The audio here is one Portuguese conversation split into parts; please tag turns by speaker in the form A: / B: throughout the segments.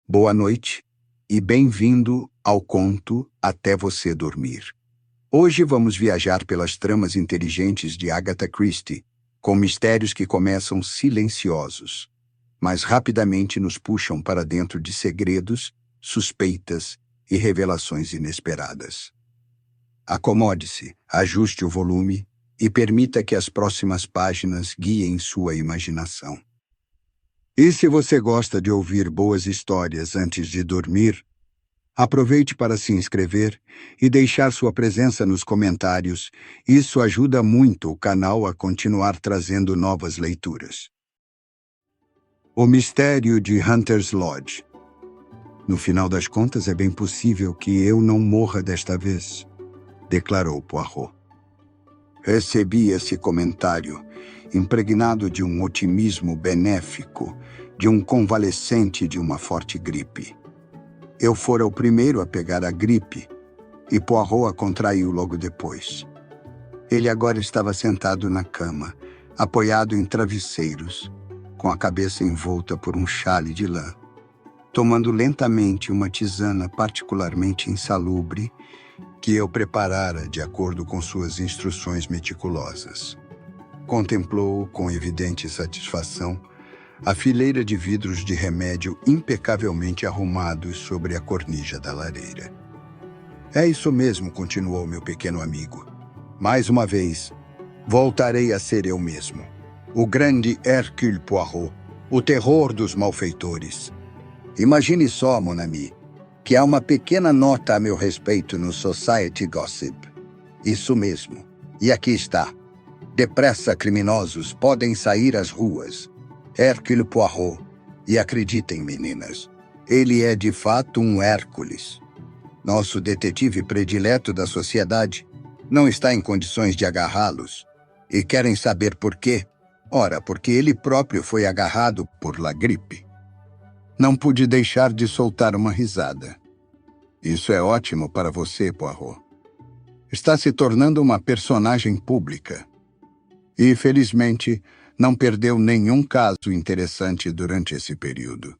A: Boa noite e bem-vindo ao conto Até Você Dormir. Hoje vamos viajar pelas tramas inteligentes de Agatha Christie, com mistérios que começam silenciosos, mas rapidamente nos puxam para dentro de segredos, suspeitas e revelações inesperadas. Acomode-se, ajuste o volume e permita que as próximas páginas guiem sua imaginação. E se você gosta de ouvir boas histórias antes de dormir, aproveite para se inscrever e deixar sua presença nos comentários. Isso ajuda muito o canal a continuar trazendo novas leituras. O mistério de Hunter's Lodge. No final das contas, é bem possível que eu não morra desta vez, declarou Poirot. Recebi esse comentário, impregnado de um otimismo benéfico, de um convalescente de uma forte gripe. Eu fora o primeiro a pegar a gripe, e Poirot a contraiu logo depois. Ele agora estava sentado na cama, apoiado em travesseiros, com a cabeça envolta por um xale de lã, tomando lentamente uma tisana particularmente insalubre que eu preparara de acordo com suas instruções meticulosas. Contemplou com evidente satisfação a fileira de vidros de remédio impecavelmente arrumados sobre a cornija da lareira. É isso mesmo, continuou meu pequeno amigo. Mais uma vez, voltarei a ser eu mesmo. O grande Hercule Poirot, o terror dos malfeitores. Imagine só, mon ami, que há uma pequena nota a meu respeito no Society Gossip. Isso mesmo. E aqui está. Depressa, criminosos, podem sair às ruas. Hercule Poirot. E acreditem, meninas, ele é de fato um Hércules. Nosso detetive predileto da sociedade não está em condições de agarrá-los. E querem saber por quê? Ora, porque ele próprio foi agarrado por la gripe. Não pude deixar de soltar uma risada. Isso é ótimo para você, Poirot. Está se tornando uma personagem pública. E, felizmente, não perdeu nenhum caso interessante durante esse período.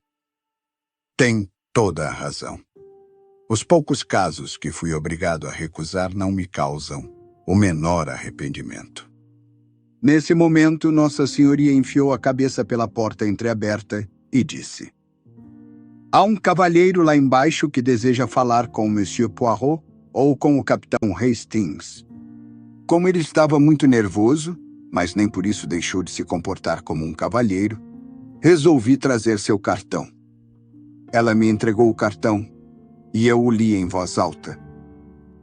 A: Tem toda a razão. Os poucos casos que fui obrigado a recusar não me causam o menor arrependimento. Nesse momento, Nossa Senhoria enfiou a cabeça pela porta entreaberta e disse: Há um cavalheiro lá embaixo que deseja falar com o Monsieur Poirot ou com o Capitão Hastings. Como ele estava muito nervoso, mas nem por isso deixou de se comportar como um cavalheiro, resolvi trazer seu cartão. Ela me entregou o cartão e eu o li em voz alta.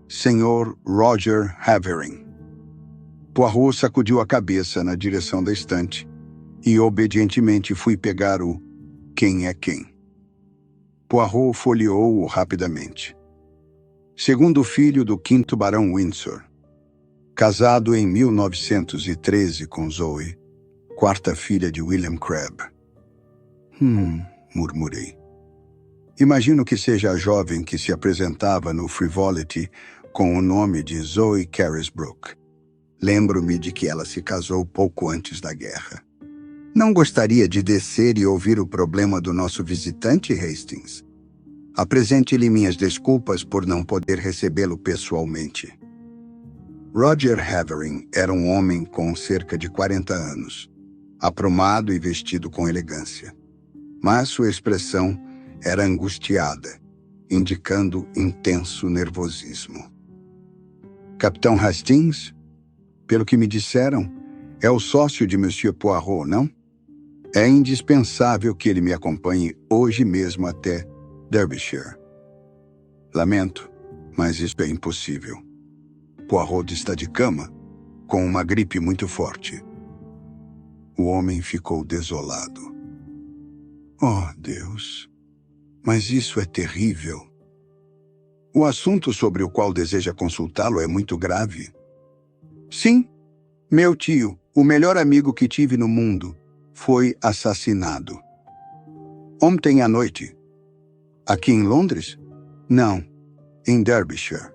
A: Senhor Roger Havering. Poirot sacudiu a cabeça na direção da estante e obedientemente fui pegar o Quem é Quem. Poirot folheou-o rapidamente. Segundo filho do 5º Barão Windsor. Casado em 1913 com Zoe, 4ª filha de William Crabbe. Murmurei. Imagino que seja a jovem que se apresentava no Frivolity com o nome de Zoe Carisbrooke. Lembro-me de que ela se casou pouco antes da guerra. Não gostaria de descer e ouvir o problema do nosso visitante, Hastings? Apresente-lhe minhas desculpas por não poder recebê-lo pessoalmente. Roger Havering era um homem com cerca de 40 anos, aprumado e vestido com elegância. Mas sua expressão era angustiada, indicando intenso nervosismo. Capitão Hastings, pelo que me disseram, é o sócio de Monsieur Poirot, não? É indispensável que ele me acompanhe hoje mesmo até Derbyshire. Lamento, mas isso é impossível. Poirot está de cama, com uma gripe muito forte. O homem ficou desolado. Oh, Deus! Mas isso é terrível. O assunto sobre o qual deseja consultá-lo é muito grave. Sim, meu tio, o melhor amigo que tive no mundo, foi assassinado. Ontem à noite. Aqui em Londres? Não, em Derbyshire.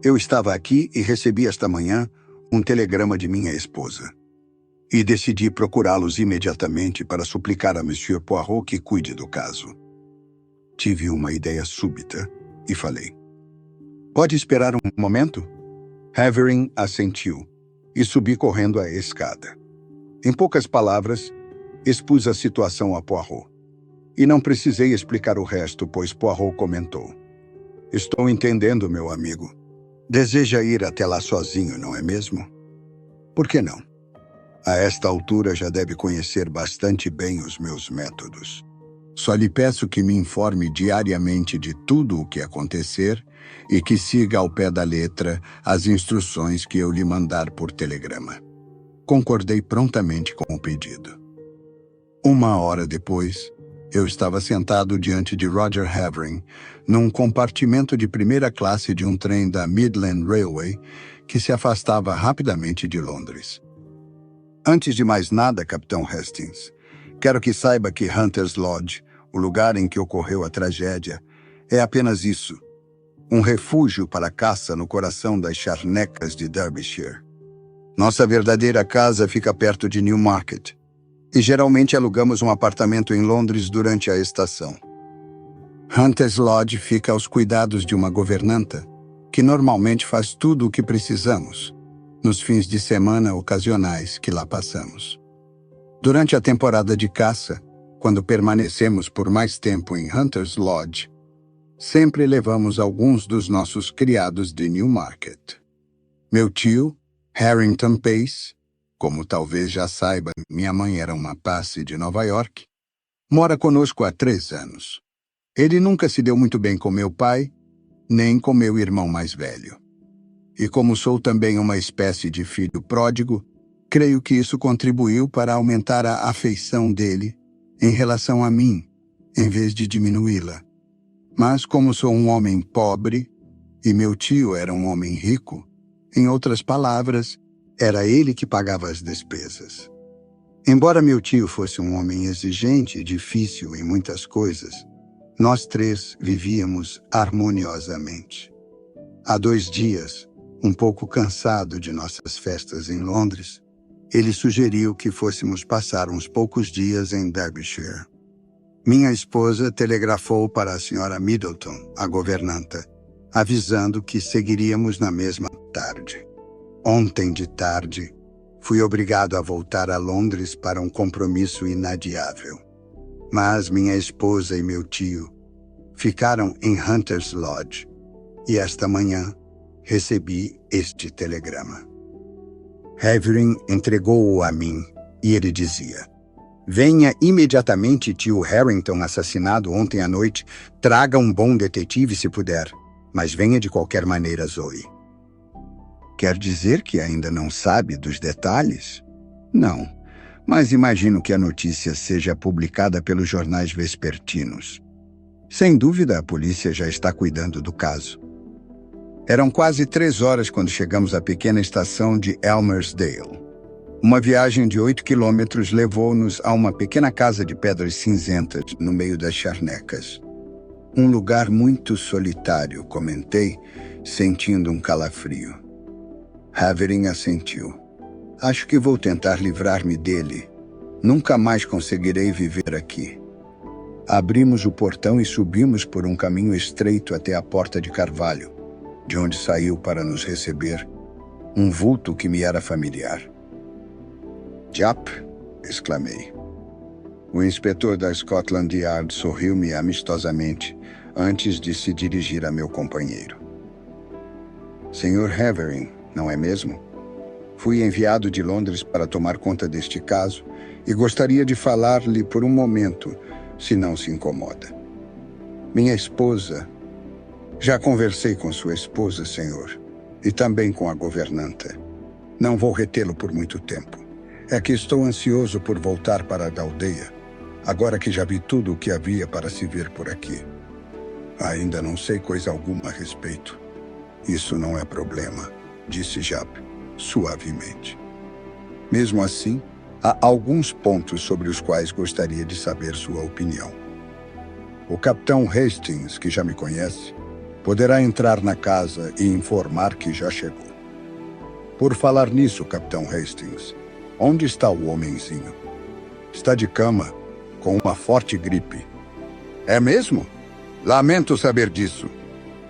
A: Eu estava aqui e recebi esta manhã um telegrama de minha esposa. E decidi procurá-los imediatamente para suplicar a Monsieur Poirot que cuide do caso. Tive uma ideia súbita e falei: "Pode esperar um momento?" Havering assentiu e subi correndo a escada. Em poucas palavras, expus a situação a Poirot. E não precisei explicar o resto, pois Poirot comentou: "Estou entendendo, meu amigo. Deseja ir até lá sozinho, não é mesmo? Por que não? A esta altura já deve conhecer bastante bem os meus métodos. Só lhe peço que me informe diariamente de tudo o que acontecer e que siga ao pé da letra as instruções que eu lhe mandar por telegrama." Concordei prontamente com o pedido. Uma hora depois, eu estava sentado diante de Roger Havering, num compartimento de primeira classe de um trem da Midland Railway que se afastava rapidamente de Londres. "Antes de mais nada, Capitão Hastings, quero que saiba que Hunter's Lodge, o lugar em que ocorreu a tragédia, é apenas isso: um refúgio para a caça no coração das charnecas de Derbyshire. Nossa verdadeira casa fica perto de Newmarket, e geralmente alugamos um apartamento em Londres durante a estação. Hunter's Lodge fica aos cuidados de uma governanta, que normalmente faz tudo o que precisamos, nos fins de semana ocasionais que lá passamos. Durante a temporada de caça, quando permanecemos por mais tempo em Hunter's Lodge, sempre levamos alguns dos nossos criados de Newmarket. Meu tio, Harrington Pace, como talvez já saiba, minha mãe era uma passe de Nova York, mora conosco há 3 anos. Ele nunca se deu muito bem com meu pai, nem com meu irmão mais velho. E como sou também uma espécie de filho pródigo, creio que isso contribuiu para aumentar a afeição dele em relação a mim, em vez de diminuí-la. Mas como sou um homem pobre, e meu tio era um homem rico, em outras palavras, era ele que pagava as despesas. Embora meu tio fosse um homem exigente e difícil em muitas coisas, nós 3 vivíamos harmoniosamente. Há 2 dias, um pouco cansado de nossas festas em Londres, ele sugeriu que fôssemos passar uns poucos dias em Derbyshire. Minha esposa telegrafou para a senhora Middleton, a governanta, avisando que seguiríamos na mesma tarde. Ontem de tarde, fui obrigado a voltar a Londres para um compromisso inadiável. Mas minha esposa e meu tio ficaram em Hunter's Lodge e esta manhã recebi este telegrama. Havering entregou-o a mim e ele dizia: "Venha imediatamente, tio Harrington assassinado ontem à noite. Traga um bom detetive se puder, mas venha de qualquer maneira, Zoe." Quer dizer que ainda não sabe dos detalhes? Não, mas imagino que a notícia seja publicada pelos jornais vespertinos. Sem dúvida, a polícia já está cuidando do caso. Eram quase 3 horas quando chegamos à pequena estação de Elmersdale. Uma viagem de 8 quilômetros levou-nos a uma pequena casa de pedras cinzentas no meio das charnecas. Um lugar muito solitário, comentei, sentindo um calafrio. Havering assentiu. "Acho que vou tentar livrar-me dele. Nunca mais conseguirei viver aqui." Abrimos o portão e subimos por um caminho estreito até a porta de carvalho, de onde saiu para nos receber um vulto que me era familiar. "Jap!" exclamei. O inspetor da Scotland Yard sorriu-me amistosamente antes de se dirigir a meu companheiro. "Sr. Havering, não é mesmo? Fui enviado de Londres para tomar conta deste caso e gostaria de falar-lhe por um momento, se não se incomoda. Minha esposa... Já conversei com sua esposa, senhor, e também com a governanta. Não vou retê-lo por muito tempo. É que estou ansioso por voltar para a aldeia, agora que já vi tudo o que havia para se ver por aqui. Ainda não sei coisa alguma a respeito. Isso não é problema", disse Jap, suavemente. "Mesmo assim, há alguns pontos sobre os quais gostaria de saber sua opinião. O capitão Hastings, que já me conhece, poderá entrar na casa e informar que já chegou. Por falar nisso, capitão Hastings, onde está o homenzinho? Está de cama, com uma forte gripe." "É mesmo? Lamento saber disso.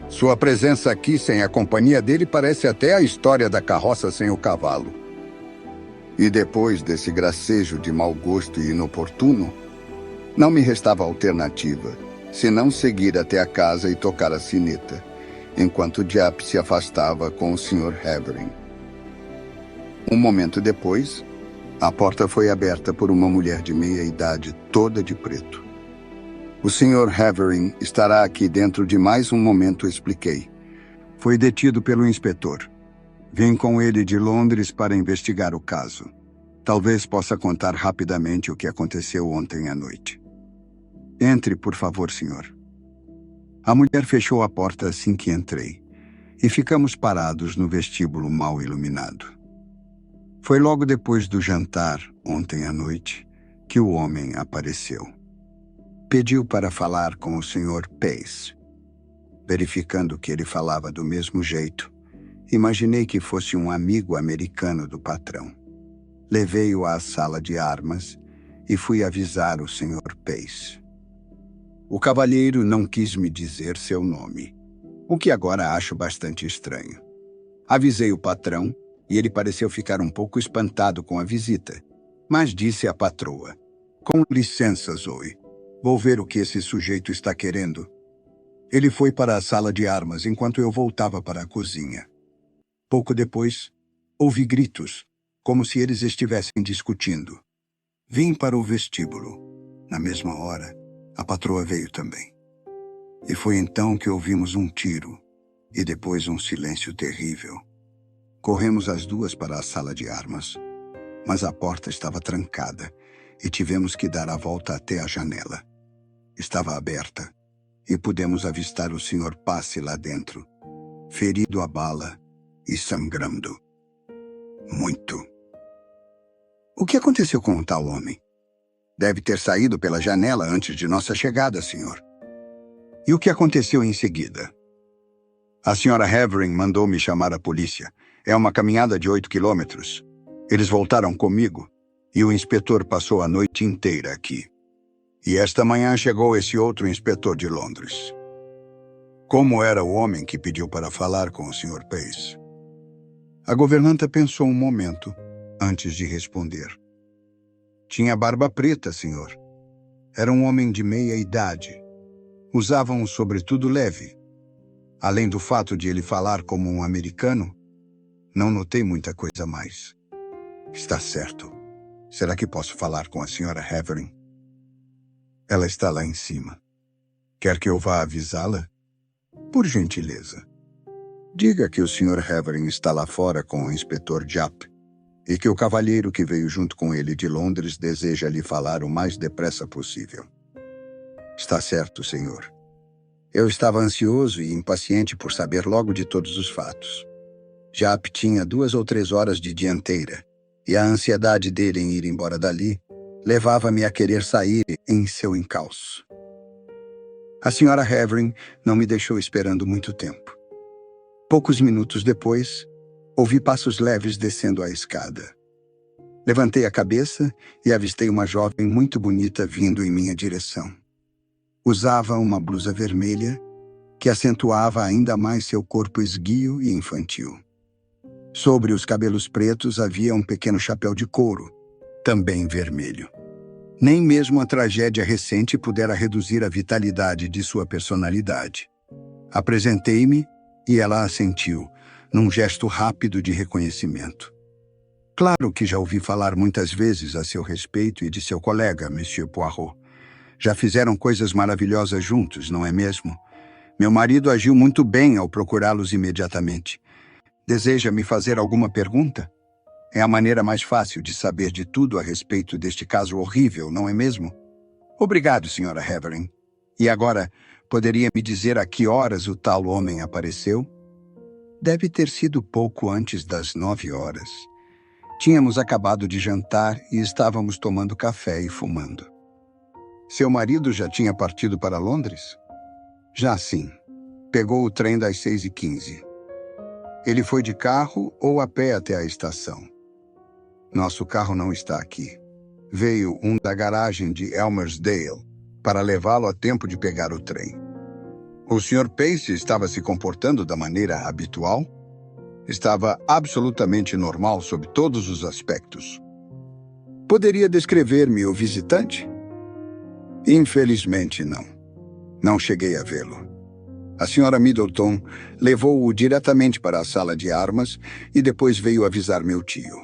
A: Sua presença aqui sem a companhia dele parece até a história da carroça sem o cavalo. E depois desse gracejo de mau gosto e inoportuno, não me restava alternativa, senão seguir até a casa e tocar a sineta, enquanto Japp se afastava com o Sr. Havering. Um momento depois, a porta foi aberta por uma mulher de meia-idade, toda de preto. O Sr. Havering estará aqui dentro de mais um momento, expliquei. Foi detido pelo inspetor. Vim com ele de Londres para investigar o caso. Talvez possa contar rapidamente o que aconteceu ontem à noite. Entre, por favor, senhor. A mulher fechou a porta assim que entrei, e ficamos parados no vestíbulo mal iluminado. Foi logo depois do jantar, ontem à noite, que o homem apareceu. Pediu para falar com o Sr. Pace. Verificando que ele falava do mesmo jeito, imaginei que fosse um amigo americano do patrão. Levei-o à sala de armas e fui avisar o Sr. Pace. O cavalheiro não quis me dizer seu nome, o que agora acho bastante estranho. Avisei o patrão e ele pareceu ficar um pouco espantado com a visita, mas disse à patroa: "Com licença, Zoe. Vou ver o que esse sujeito está querendo." Ele foi para a sala de armas enquanto eu voltava para a cozinha. Pouco depois, ouvi gritos, como se eles estivessem discutindo. Vim para o vestíbulo. Na mesma hora, a patroa veio também. E foi então que ouvimos um tiro, e depois um silêncio terrível. Corremos as duas para a sala de armas, mas a porta estava trancada e tivemos que dar a volta até a janela. Estava aberta e pudemos avistar o Sr. Pace lá dentro, ferido a bala e sangrando. Muito. O que aconteceu com o tal homem? Deve ter saído pela janela antes de nossa chegada, senhor. E o que aconteceu em seguida? A Sra. Havering mandou-me chamar a polícia. É uma caminhada de 8 quilômetros. Eles voltaram comigo e o inspetor passou a noite inteira aqui. E esta manhã chegou esse outro inspetor de Londres. Como era o homem que pediu para falar com o Sr. Pace? A governanta pensou um momento antes de responder. Tinha barba preta, senhor. Era um homem de meia idade. Usava um sobretudo leve. Além do fato de ele falar como um americano, não notei muita coisa mais. Está certo. Será que posso falar com a Sra. Havering? Ela está lá em cima. Quer que eu vá avisá-la? Por gentileza. Diga que o Sr. Havering está lá fora com o inspetor Japp e que o cavalheiro que veio junto com ele de Londres deseja lhe falar o mais depressa possível. Está certo, senhor. Eu estava ansioso e impaciente por saber logo de todos os fatos. Japp tinha 2 ou 3 horas de dianteira, e a ansiedade dele em ir embora dali levava-me a querer sair em seu encalço. A Sra. Havering não me deixou esperando muito tempo. Poucos minutos depois, ouvi passos leves descendo a escada. Levantei a cabeça e avistei uma jovem muito bonita vindo em minha direção. Usava uma blusa vermelha que acentuava ainda mais seu corpo esguio e infantil. Sobre os cabelos pretos havia um pequeno chapéu de couro, também vermelho. Nem mesmo a tragédia recente pudera reduzir a vitalidade de sua personalidade. Apresentei-me e ela assentiu, num gesto rápido de reconhecimento. Claro que já ouvi falar muitas vezes a seu respeito e de seu colega, Monsieur Poirot. Já fizeram coisas maravilhosas juntos, não é mesmo? Meu marido agiu muito bem ao procurá-los imediatamente. Deseja me fazer alguma pergunta? É a maneira mais fácil de saber de tudo a respeito deste caso horrível, não é mesmo? Obrigado, Sra. Havering. E agora, poderia me dizer a que horas o tal homem apareceu? Deve ter sido pouco antes das 9 horas. Tínhamos acabado de jantar e estávamos tomando café e fumando. Seu marido já tinha partido para Londres? Já sim. Pegou o trem das 6h15. Ele foi de carro ou a pé até a estação? Nosso carro não está aqui. Veio um da garagem de Elmersdale para levá-lo a tempo de pegar o trem. O Sr. Pace estava se comportando da maneira habitual? Estava absolutamente normal sob todos os aspectos. Poderia descrever-me o visitante? Infelizmente, não. Não cheguei a vê-lo. A Sra. Middleton levou-o diretamente para a sala de armas e depois veio avisar meu tio.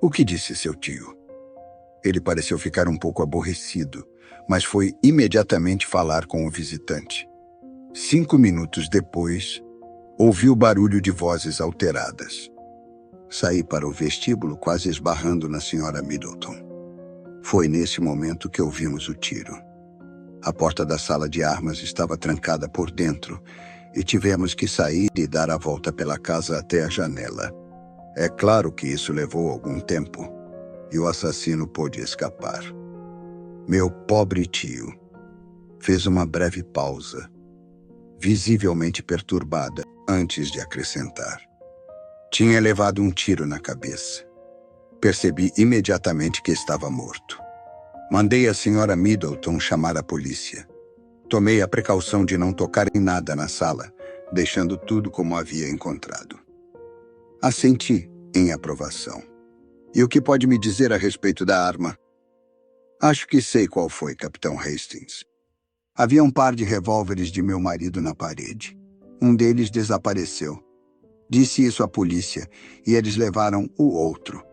A: O que disse seu tio? Ele pareceu ficar um pouco aborrecido, mas foi imediatamente falar com o visitante. 5 minutos depois, ouvi o barulho de vozes alteradas. Saí para o vestíbulo quase esbarrando na Sra. Middleton. Foi nesse momento que ouvimos o tiro. A porta da sala de armas estava trancada por dentro e tivemos que sair e dar a volta pela casa até a janela. É claro que isso levou algum tempo e o assassino pôde escapar. Meu pobre tio fez uma breve pausa, visivelmente perturbada, antes de acrescentar. Tinha levado um tiro na cabeça. Percebi imediatamente que estava morto. Mandei a Sra. Middleton chamar a polícia. Tomei a precaução de não tocar em nada na sala, deixando tudo como havia encontrado. Assenti em aprovação. E o que pode me dizer a respeito da arma? Acho que sei qual foi, Capitão Hastings. Havia um par de revólveres de meu marido na parede. Um deles desapareceu. Disse isso à polícia e eles levaram o outro.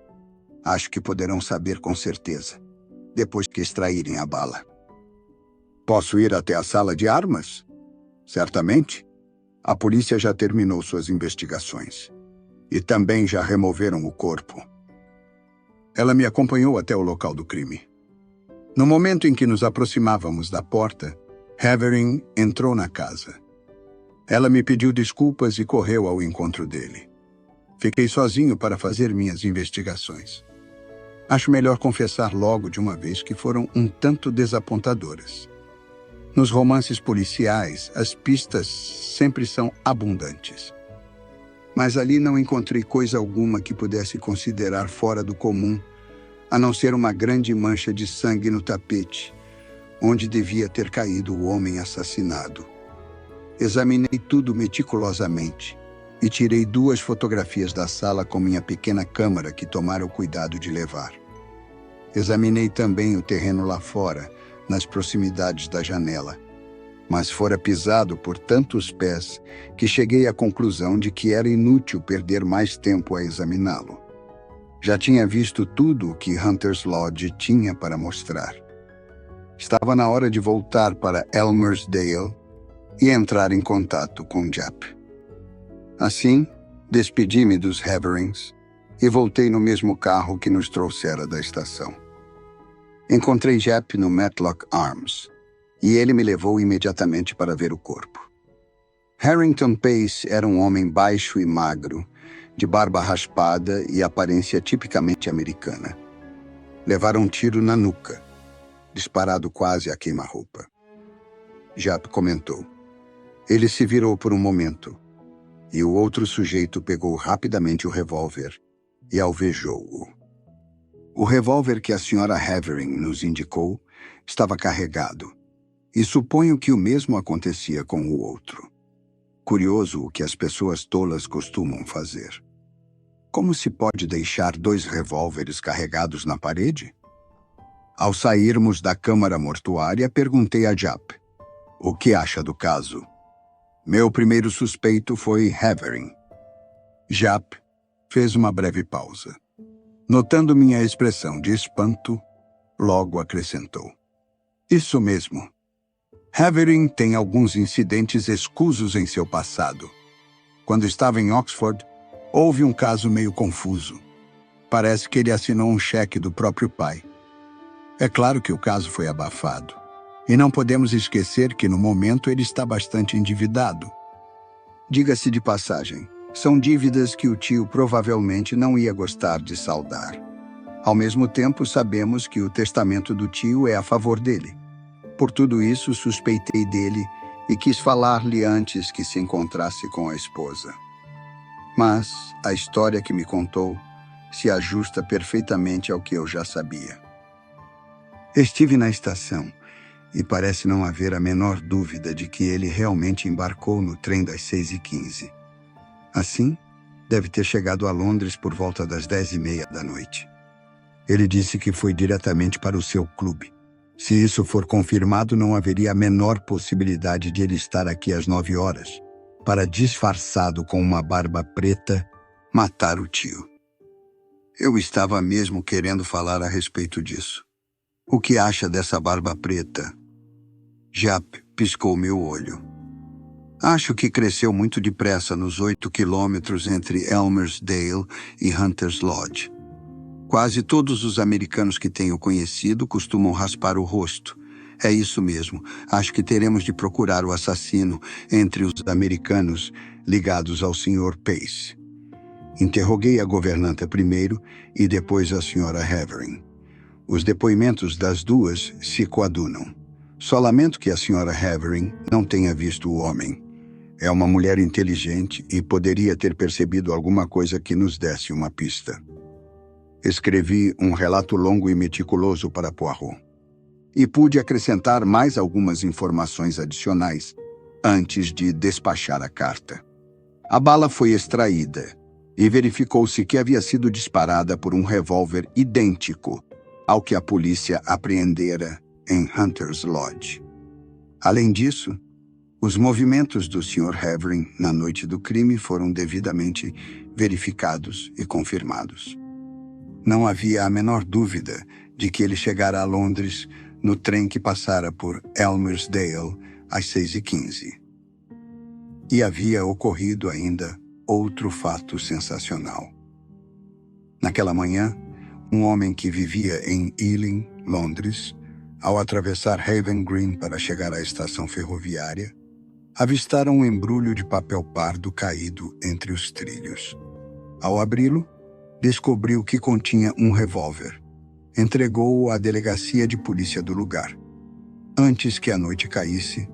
A: Acho que poderão saber com certeza, depois que extraírem a bala. Posso ir até a sala de armas? Certamente. A polícia já terminou suas investigações. E também já removeram o corpo. Ela me acompanhou até o local do crime. No momento em que nos aproximávamos da porta, Havering entrou na casa. Ela me pediu desculpas e correu ao encontro dele. Fiquei sozinho para fazer minhas investigações. Acho melhor confessar logo de uma vez que foram um tanto desapontadoras. Nos romances policiais, as pistas sempre são abundantes. Mas ali não encontrei coisa alguma que pudesse considerar fora do comum, a não ser uma grande mancha de sangue no tapete, onde devia ter caído o homem assassinado. Examinei tudo meticulosamente e tirei 2 fotografias da sala com minha pequena câmera que tomara o cuidado de levar. Examinei também o terreno lá fora, nas proximidades da janela, mas fora pisado por tantos pés que cheguei à conclusão de que era inútil perder mais tempo a examiná-lo. Já tinha visto tudo o que Hunter's Lodge tinha para mostrar. Estava na hora de voltar para Elmersdale e entrar em contato com Japp. Assim, despedi-me dos Haverings e voltei no mesmo carro que nos trouxera da estação. Encontrei Japp no Matlock Arms e ele me levou imediatamente para ver o corpo. Harrington Pace era um homem baixo e magro, de barba raspada e aparência tipicamente americana. Levaram um tiro na nuca, disparado quase a queima-roupa. Japp comentou. Ele se virou por um momento, e o outro sujeito pegou rapidamente o revólver e alvejou-o. O revólver que a Sra. Havering nos indicou estava carregado, e suponho que o mesmo acontecia com o outro. Curioso o que as pessoas tolas costumam fazer. Como se pode deixar 2 revólveres carregados na parede? Ao sairmos da câmara mortuária, perguntei a Japp, o que acha do caso? Meu primeiro suspeito foi Havering. Japp fez uma breve pausa. Notando minha expressão de espanto, logo acrescentou. Isso mesmo. Havering tem alguns incidentes escusos em seu passado. Quando estava em Oxford, houve um caso meio confuso. Parece que ele assinou um cheque do próprio pai. É claro que o caso foi abafado. E não podemos esquecer que no momento ele está bastante endividado. Diga-se de passagem, são dívidas que o tio provavelmente não ia gostar de saldar. Ao mesmo tempo, sabemos que o testamento do tio é a favor dele. Por tudo isso, suspeitei dele e quis falar-lhe antes que se encontrasse com a esposa. Mas a história que me contou se ajusta perfeitamente ao que eu já sabia. Estive na estação e parece não haver a menor dúvida de que ele realmente embarcou no trem das 6h15. Assim, deve ter chegado a Londres por volta das 10h30 da noite. Ele disse que foi diretamente para o seu clube. Se isso for confirmado, não haveria a menor possibilidade de ele estar aqui às 9 horas, para, disfarçado com uma barba preta, matar o tio. Eu estava mesmo querendo falar a respeito disso. O que acha dessa barba preta? Japp piscou meu olho. Acho que cresceu muito depressa nos 8 quilômetros entre Elmersdale e Hunter's Lodge. Quase todos os americanos que tenho conhecido costumam raspar o rosto. É isso mesmo. Acho que teremos de procurar o assassino entre os americanos ligados ao Sr. Pace. Interroguei a governanta primeiro e depois a Sra. Havering. Os depoimentos das duas se coadunam. Só lamento que a Sra. Havering não tenha visto o homem. É uma mulher inteligente e poderia ter percebido alguma coisa que nos desse uma pista. Escrevi um relato longo e meticuloso para Poirot. E pude acrescentar mais algumas informações adicionais antes de despachar a carta. A bala foi extraída e verificou-se que havia sido disparada por um revólver idêntico ao que a polícia apreendera em Hunter's Lodge. Além disso, os movimentos do Sr. Havering na noite do crime foram devidamente verificados e confirmados. Não havia a menor dúvida de que ele chegara a Londres no trem que passara por Elmersdale às 6h15. E havia ocorrido ainda outro fato sensacional. Naquela manhã, um homem que vivia em Ealing, Londres, ao atravessar Haven Green para chegar à estação ferroviária, avistara um embrulho de papel pardo caído entre os trilhos. Ao abri-lo, descobriu que continha um revólver. Entregou-o à delegacia de polícia do lugar. Antes que a noite caísse,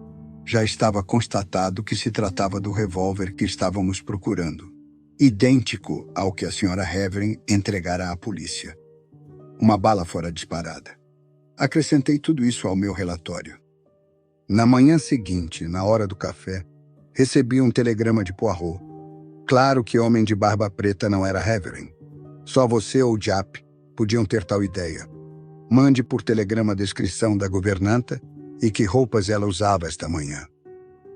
A: já estava constatado que se tratava do revólver que estávamos procurando, idêntico ao que a Sra. Havering entregara à polícia. Uma bala fora disparada. Acrescentei tudo isso ao meu relatório. Na manhã seguinte, na hora do café, recebi um telegrama de Poirot. Claro que o homem de barba preta não era Havering. Só você ou Japp podiam ter tal ideia. Mande por telegrama a descrição da governanta e que roupas ela usava esta manhã.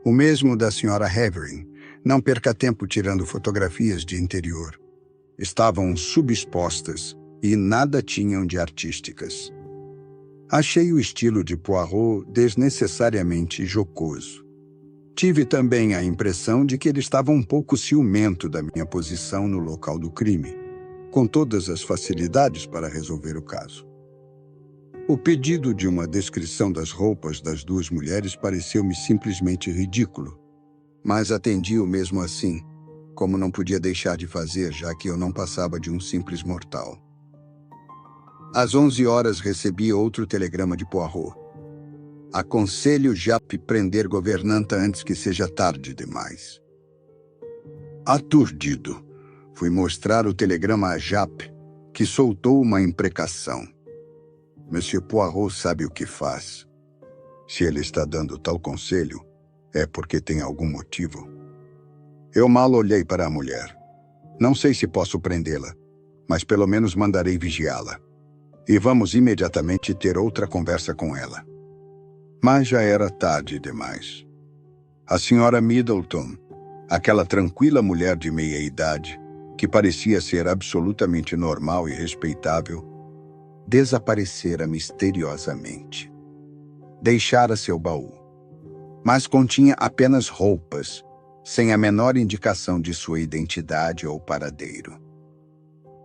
A: O mesmo da Sra. Havering. Não perca tempo tirando fotografias de interior. Estavam subexpostas e nada tinham de artísticas. Achei o estilo de Poirot desnecessariamente jocoso. Tive também a impressão de que ele estava um pouco ciumento da minha posição no local do crime, com todas as facilidades para resolver o caso. O pedido de uma descrição das roupas das duas mulheres pareceu-me simplesmente ridículo, mas atendi-o mesmo assim, como não podia deixar de fazer, já que eu não passava de um simples mortal. Às 11 horas recebi outro telegrama de Poirot. Aconselho Japp prender governanta antes que seja tarde demais. Aturdido, fui mostrar o telegrama a Japp, que soltou uma imprecação. Monsieur Poirot sabe o que faz. Se ele está dando tal conselho, é porque tem algum motivo. Eu mal olhei para a mulher. Não sei se posso prendê-la, mas pelo menos mandarei vigiá-la. E vamos imediatamente ter outra conversa com ela. Mas já era tarde demais. A senhora Middleton, aquela tranquila mulher de meia-idade, que parecia ser absolutamente normal e respeitável, desaparecera misteriosamente. Deixara seu baú, mas continha apenas roupas, sem a menor indicação de sua identidade ou paradeiro.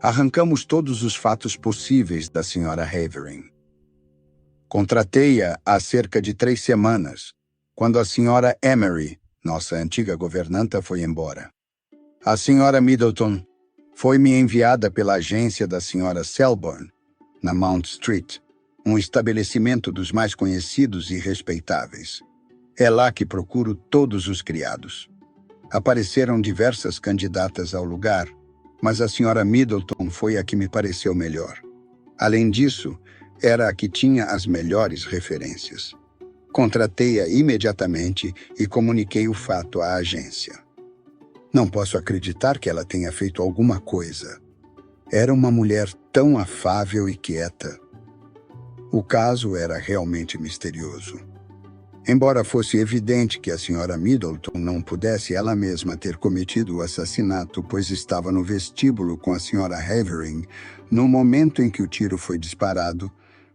A: Arrancamos todos os fatos possíveis da Sra. Havering. Contratei-a há cerca de 3 semanas, quando a Sra. Emery, nossa antiga governanta, foi embora. A Sra. Middleton foi-me enviada pela agência da Sra. Selborne, na Mount Street, um estabelecimento dos mais conhecidos e respeitáveis. É lá que procuro todos os criados. Apareceram diversas candidatas ao lugar, mas a Sra. Middleton foi a que me pareceu melhor. Além disso, era a que tinha as melhores referências. Contratei-a imediatamente e comuniquei o fato à agência. Não posso acreditar que ela tenha feito alguma coisa. Era uma mulher tão afável e quieta. O caso era realmente misterioso. Embora fosse evidente que a senhora Middleton não pudesse ela mesma ter cometido o assassinato, pois estava no vestíbulo com a senhora Havering no momento em que o tiro foi disparado,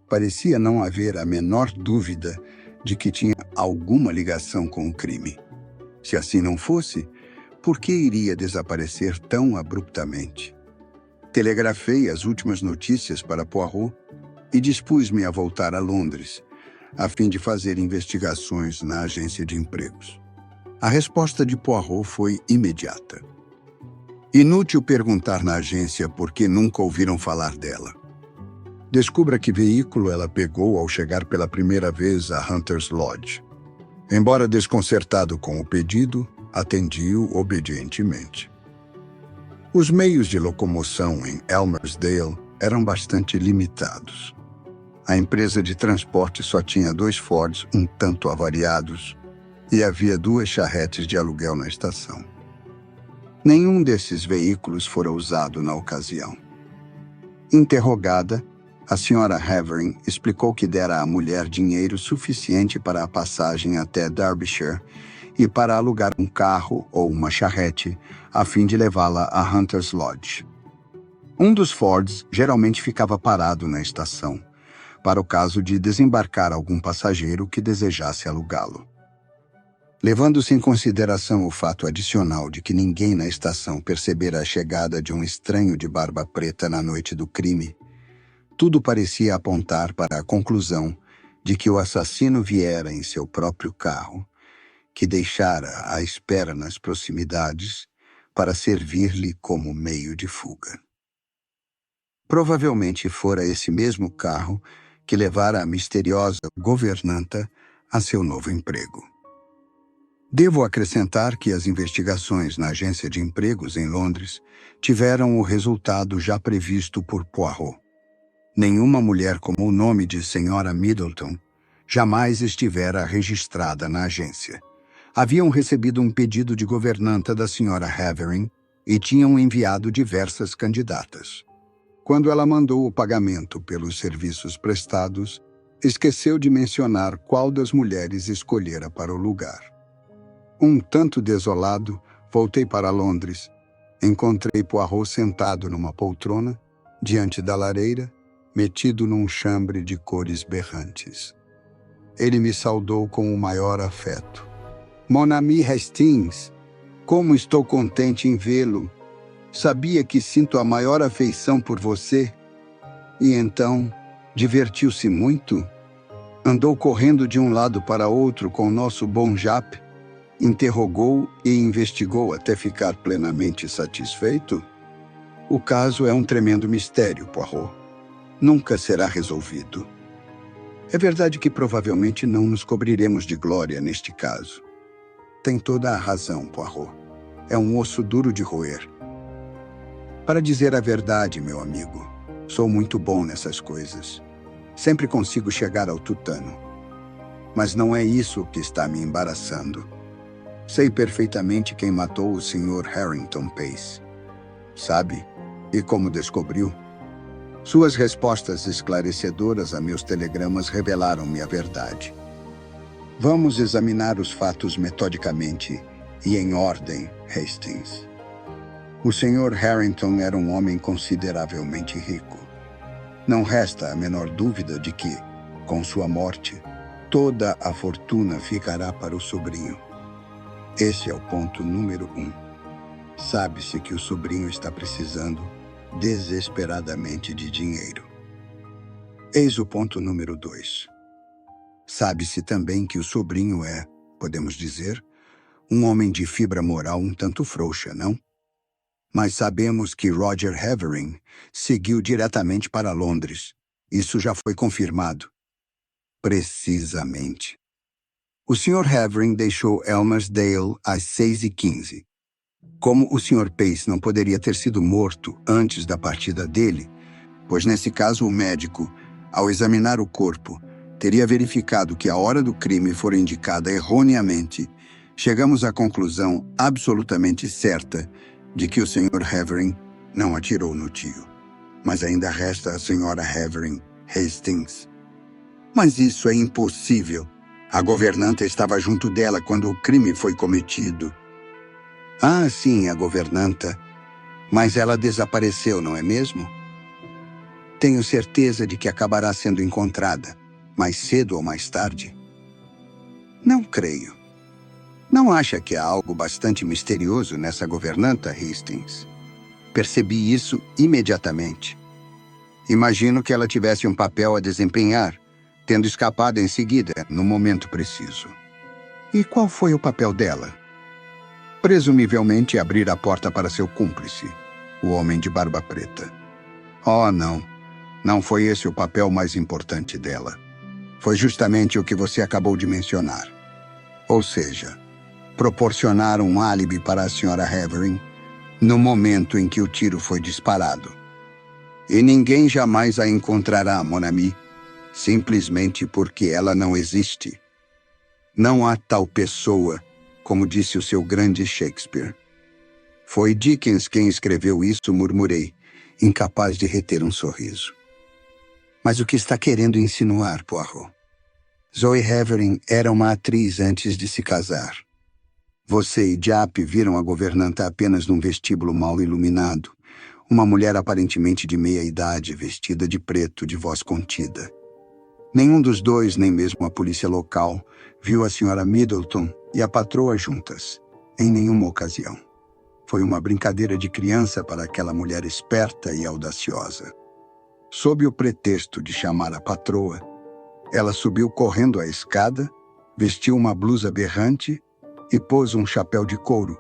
A: parecia não haver a menor dúvida de que tinha alguma ligação com o crime. Se assim não fosse, por que iria desaparecer tão abruptamente? Telegrafei as últimas notícias para Poirot e dispus-me a voltar a Londres, a fim de fazer investigações na agência de empregos. A resposta de Poirot foi imediata. Inútil perguntar na agência por que nunca ouviram falar dela. Descubra que veículo ela pegou ao chegar pela primeira vez a Hunter's Lodge. Embora desconcertado com o pedido, atendi-o obedientemente. Os meios de locomoção em Elmersdale eram bastante limitados. A empresa de transporte só tinha 2 Fords um tanto avariados e havia 2 charretes de aluguel na estação. Nenhum desses veículos fora usado na ocasião. Interrogada, a senhora Havering explicou que dera à mulher dinheiro suficiente para a passagem até Derbyshire e para alugar um carro ou uma charrete a fim de levá-la a Hunter's Lodge. Um dos Fords geralmente ficava parado na estação, para o caso de desembarcar algum passageiro que desejasse alugá-lo. Levando-se em consideração o fato adicional de que ninguém na estação percebera a chegada de um estranho de barba preta na noite do crime, tudo parecia apontar para a conclusão de que o assassino viera em seu próprio carro, que deixara à espera nas proximidades para servir-lhe como meio de fuga. Provavelmente fora esse mesmo carro que levara a misteriosa governanta a seu novo emprego. Devo acrescentar que as investigações na agência de empregos em Londres tiveram o resultado já previsto por Poirot. Nenhuma mulher com o nome de Senhora Middleton jamais estivera registrada na agência. Haviam recebido um pedido de governanta da senhora Havering e tinham enviado diversas candidatas. Quando ela mandou o pagamento pelos serviços prestados, esqueceu de mencionar qual das mulheres escolhera para o lugar. Um tanto desolado, voltei para Londres. Encontrei Poirot sentado numa poltrona, diante da lareira, metido num chambre de cores berrantes. Ele me saudou com o maior afeto. Mon ami Hastings, como estou contente em vê-lo. Sabia que sinto a maior afeição por você. E então, divertiu-se muito? Andou correndo de um lado para outro com o nosso bom Japp? Interrogou e investigou até ficar plenamente satisfeito? O caso é um tremendo mistério, Poirot. Nunca será resolvido. É verdade que provavelmente não nos cobriremos de glória neste caso. Tem toda a razão, Poirot. É um osso duro de roer. Para dizer a verdade, meu amigo, sou muito bom nessas coisas. Sempre consigo chegar ao tutano. Mas não é isso que está me embaraçando. Sei perfeitamente quem matou o Sr. Harrington Pace. Sabe? E como descobriu? Suas respostas esclarecedoras a meus telegramas revelaram-me a verdade. Vamos examinar os fatos metodicamente e em ordem, Hastings. O Sr. Harrington era um homem consideravelmente rico. Não resta a menor dúvida de que, com sua morte, toda a fortuna ficará para o sobrinho. Esse é o ponto número 1. Sabe-se que o sobrinho está precisando desesperadamente de dinheiro. Eis o ponto número 2. Sabe-se também que o sobrinho é, podemos dizer, um homem de fibra moral um tanto frouxa, não? Mas sabemos que Roger Havering seguiu diretamente para Londres. Isso já foi confirmado. Precisamente. O Sr. Havering deixou Elmersdale às 6h15. Como o Sr. Pace não poderia ter sido morto antes da partida dele, pois nesse caso o médico, ao examinar o corpo, teria verificado que a hora do crime fora indicada erroneamente, chegamos à conclusão absolutamente certa de que o Sr. Havering não atirou no tio. Mas ainda resta a Sra. Havering Hastings. Mas isso é impossível. A governanta estava junto dela quando o crime foi cometido. Ah, sim, a governanta. Mas ela desapareceu, não é mesmo? Tenho certeza de que acabará sendo encontrada, mais cedo ou mais tarde. Não creio. Não acha que há algo bastante misterioso nessa governanta, Hastings? Percebi isso imediatamente. Imagino que ela tivesse um papel a desempenhar, tendo escapado em seguida, no momento preciso. E qual foi o papel dela? Presumivelmente abrir a porta para seu cúmplice, o homem de barba preta. Oh, não. Não foi esse o papel mais importante dela. Foi justamente o que você acabou de mencionar. Ou seja, proporcionar um álibi para a Sra. Havering no momento em que o tiro foi disparado. E ninguém jamais a encontrará, mon ami, simplesmente porque ela não existe. Não há tal pessoa, como disse o seu grande Shakespeare. Foi Dickens quem escreveu isso, murmurei, incapaz de reter um sorriso. Mas o que está querendo insinuar, Poirot? Zoe Havering era uma atriz antes de se casar. Você e Japp viram a governanta apenas num vestíbulo mal iluminado. Uma mulher aparentemente de meia-idade, vestida de preto, de voz contida. Nenhum dos dois, nem mesmo a polícia local, viu a Sra. Middleton e a patroa juntas, em nenhuma ocasião. Foi uma brincadeira de criança para aquela mulher esperta e audaciosa. Sob o pretexto de chamar a patroa, ela subiu correndo a escada, vestiu uma blusa berrante e pôs um chapéu de couro,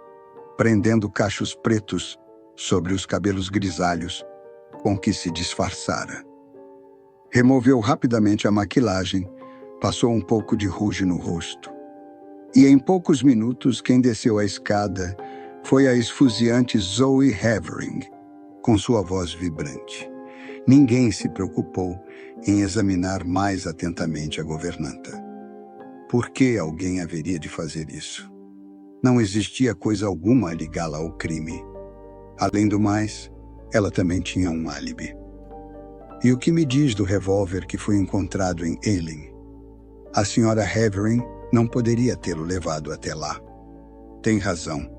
A: prendendo cachos pretos sobre os cabelos grisalhos com que se disfarçara. Removeu rapidamente a maquilagem, passou um pouco de rouge no rosto. E em poucos minutos quem desceu a escada foi a esfuziante Zoe Havering, com sua voz vibrante. Ninguém se preocupou em examinar mais atentamente a governanta. Por que alguém haveria de fazer isso? Não existia coisa alguma a ligá-la ao crime. Além do mais, ela também tinha um álibi. E o que me diz do revólver que foi encontrado em Ealing? A Sra. Havering não poderia tê-lo levado até lá. Tem razão.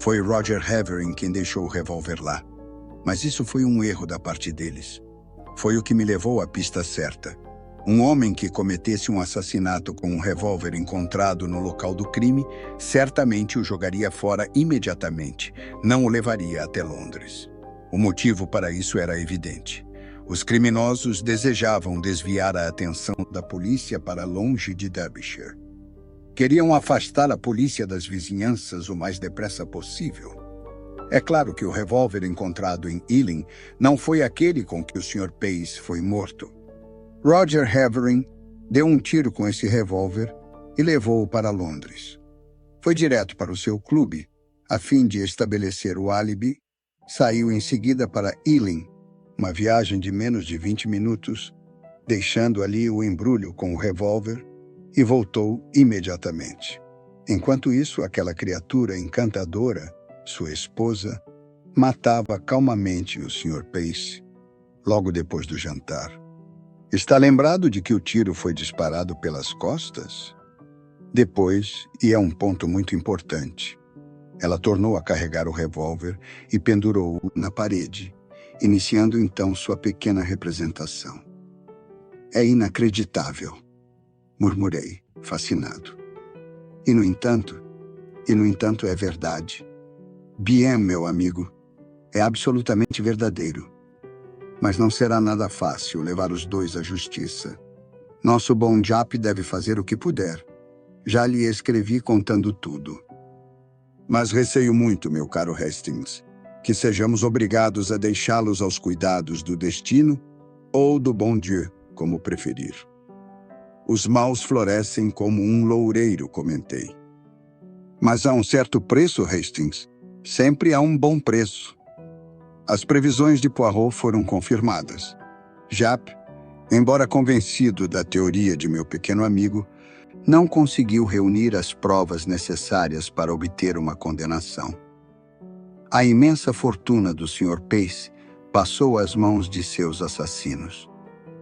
A: Foi Roger Havering quem deixou o revólver lá. Mas isso foi um erro da parte deles. Foi o que me levou à pista certa. Um homem que cometesse um assassinato com um revólver encontrado no local do crime, certamente o jogaria fora imediatamente, não o levaria até Londres. O motivo para isso era evidente. Os criminosos desejavam desviar a atenção da polícia para longe de Derbyshire. Queriam afastar a polícia das vizinhanças o mais depressa possível. É claro que o revólver encontrado em Ealing não foi aquele com que o Sr. Pace foi morto. Roger Havering deu um tiro com esse revólver e levou-o para Londres. Foi direto para o seu clube, a fim de estabelecer o álibi, saiu em seguida para Ealing, uma viagem de menos de 20 minutos, deixando ali o embrulho com o revólver, e voltou imediatamente. Enquanto isso, aquela criatura encantadora, sua esposa, matava calmamente o Sr. Pace, logo depois do jantar. Está lembrado de que o tiro foi disparado pelas costas? Depois, e é um ponto muito importante, ela tornou a carregar o revólver e pendurou-o na parede, iniciando então sua pequena representação. É inacreditável, murmurei, fascinado. E no entanto é verdade. Bien, meu amigo, é absolutamente verdadeiro. Mas não será nada fácil levar os dois à justiça. Nosso bom Japp deve fazer o que puder. Já lhe escrevi contando tudo. Mas receio muito, meu caro Hastings, que sejamos obrigados a deixá-los aos cuidados do destino ou do bon Dieu, como preferir. Os maus florescem como um loureiro, comentei. Mas há um certo preço, Hastings. Sempre há um bom preço. As previsões de Poirot foram confirmadas. Japp, Embora convencido da teoria de meu pequeno amigo, não conseguiu reunir as provas necessárias para obter uma condenação. A imensa fortuna do Sr. Pace passou às mãos de seus assassinos.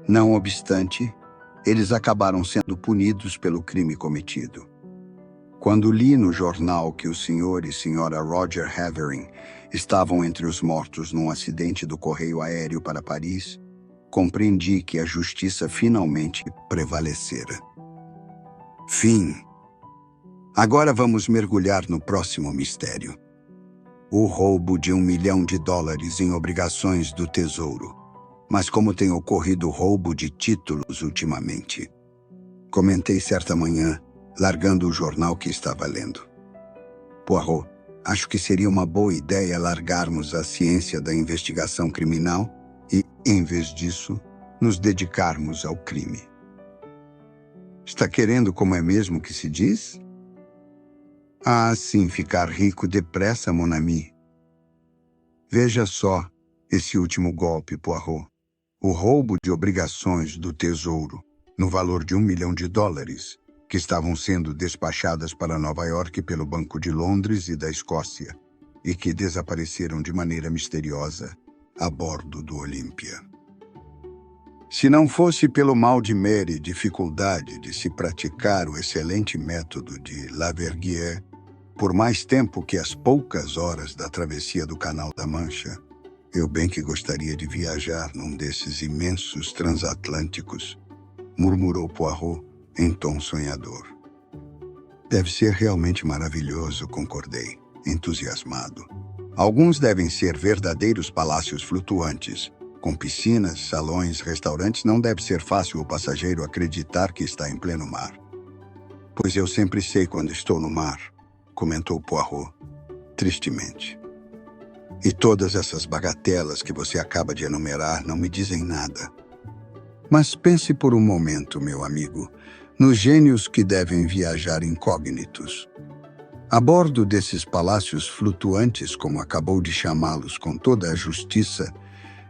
A: Não obstante, eles acabaram sendo punidos pelo crime cometido. Quando li no jornal que o Sr. e Sra. Roger Havering estavam entre os mortos num acidente do correio aéreo para Paris, compreendi que a justiça finalmente prevalecera. Fim. Agora vamos mergulhar no próximo mistério. O roubo de $1 milhão em obrigações do Tesouro. Mas como tem ocorrido roubo de títulos ultimamente? Comentei certa manhã, largando o jornal que estava lendo. Poirot, acho que seria uma boa ideia largarmos a ciência da investigação criminal e, em vez disso, nos dedicarmos ao crime. Está querendo como é mesmo que se diz? Ah, sim, ficar rico depressa, mon ami. Veja só esse último golpe, Poirot. O roubo de obrigações do Tesouro, no valor de $1 milhão, que estavam sendo despachadas para Nova York pelo Banco de Londres e da Escócia, e que desapareceram de maneira misteriosa a bordo do Olympia. Se não fosse pelo mal de mer e dificuldade de se praticar o excelente método de Laverguier, por mais tempo que as poucas horas da travessia do Canal da Mancha, eu bem que gostaria de viajar num desses imensos transatlânticos, murmurou Poirot em tom sonhador. Deve ser realmente maravilhoso, concordei, entusiasmado. Alguns devem ser verdadeiros palácios flutuantes, com piscinas, salões, restaurantes. Não deve ser fácil o passageiro acreditar que está em pleno mar. Pois eu sempre sei quando estou no mar, comentou Poirot, tristemente. E todas essas bagatelas que você acaba de enumerar não me dizem nada. Mas pense por um momento, meu amigo, nos gênios que devem viajar incógnitos. A bordo desses palácios flutuantes, como acabou de chamá-los com toda a justiça,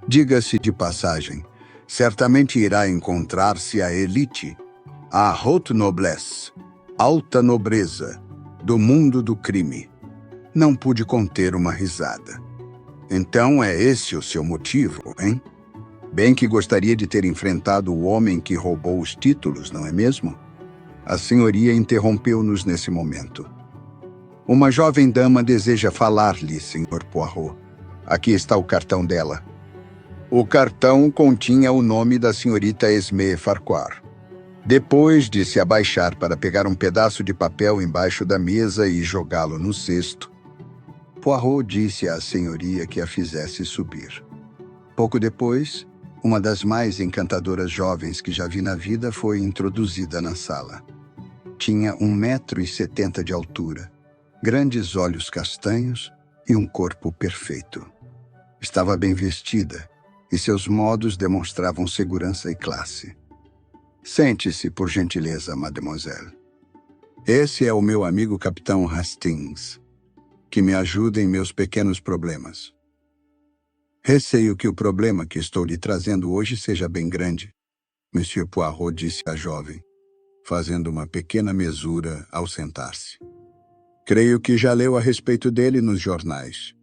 A: diga-se de passagem, certamente irá encontrar-se a elite, a haute noblesse, alta nobreza, do mundo do crime. Não pude conter uma risada. Então é esse o seu motivo, hein? Bem que gostaria de ter enfrentado o homem que roubou os títulos, não é mesmo? A senhoria interrompeu-nos nesse momento. Uma jovem dama deseja falar-lhe, Sr. Poirot. Aqui está o cartão dela. O cartão continha o nome da senhorita Esmé Farquhar. Depois de se abaixar para pegar um pedaço de papel embaixo da mesa e jogá-lo no cesto, Poirot disse à senhoria que a fizesse subir. Pouco depois, uma das mais encantadoras jovens que já vi na vida foi introduzida na sala. Tinha 1,70 m de altura, grandes olhos castanhos e um corpo perfeito. Estava bem vestida e seus modos demonstravam segurança e classe. Sente-se, por gentileza, mademoiselle. Esse é o meu amigo Capitão Hastings, que me ajuda em meus pequenos problemas. Receio que o problema que estou lhe trazendo hoje seja bem grande, Monsieur Poirot disse à jovem, fazendo uma pequena mesura ao sentar-se. Creio que já leu a respeito dele nos jornais.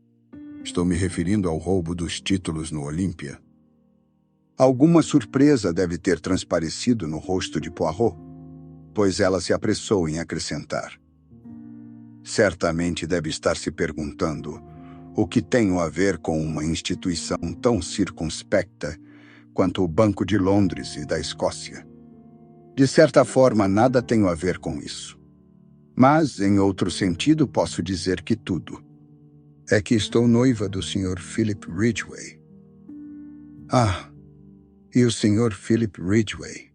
A: Estou me referindo ao roubo dos títulos no Olympia. Alguma surpresa deve ter transparecido no rosto de Poirot, pois ela se apressou em acrescentar. Certamente deve estar se perguntando o que tenho a ver com uma instituição tão circunspecta quanto o Banco de Londres e da Escócia. De certa forma, nada tenho a ver com isso. Mas, em outro sentido, posso dizer que tudo. É que estou noiva do Sr. Philip Ridgway. Ah, e o Sr. Philip Ridgway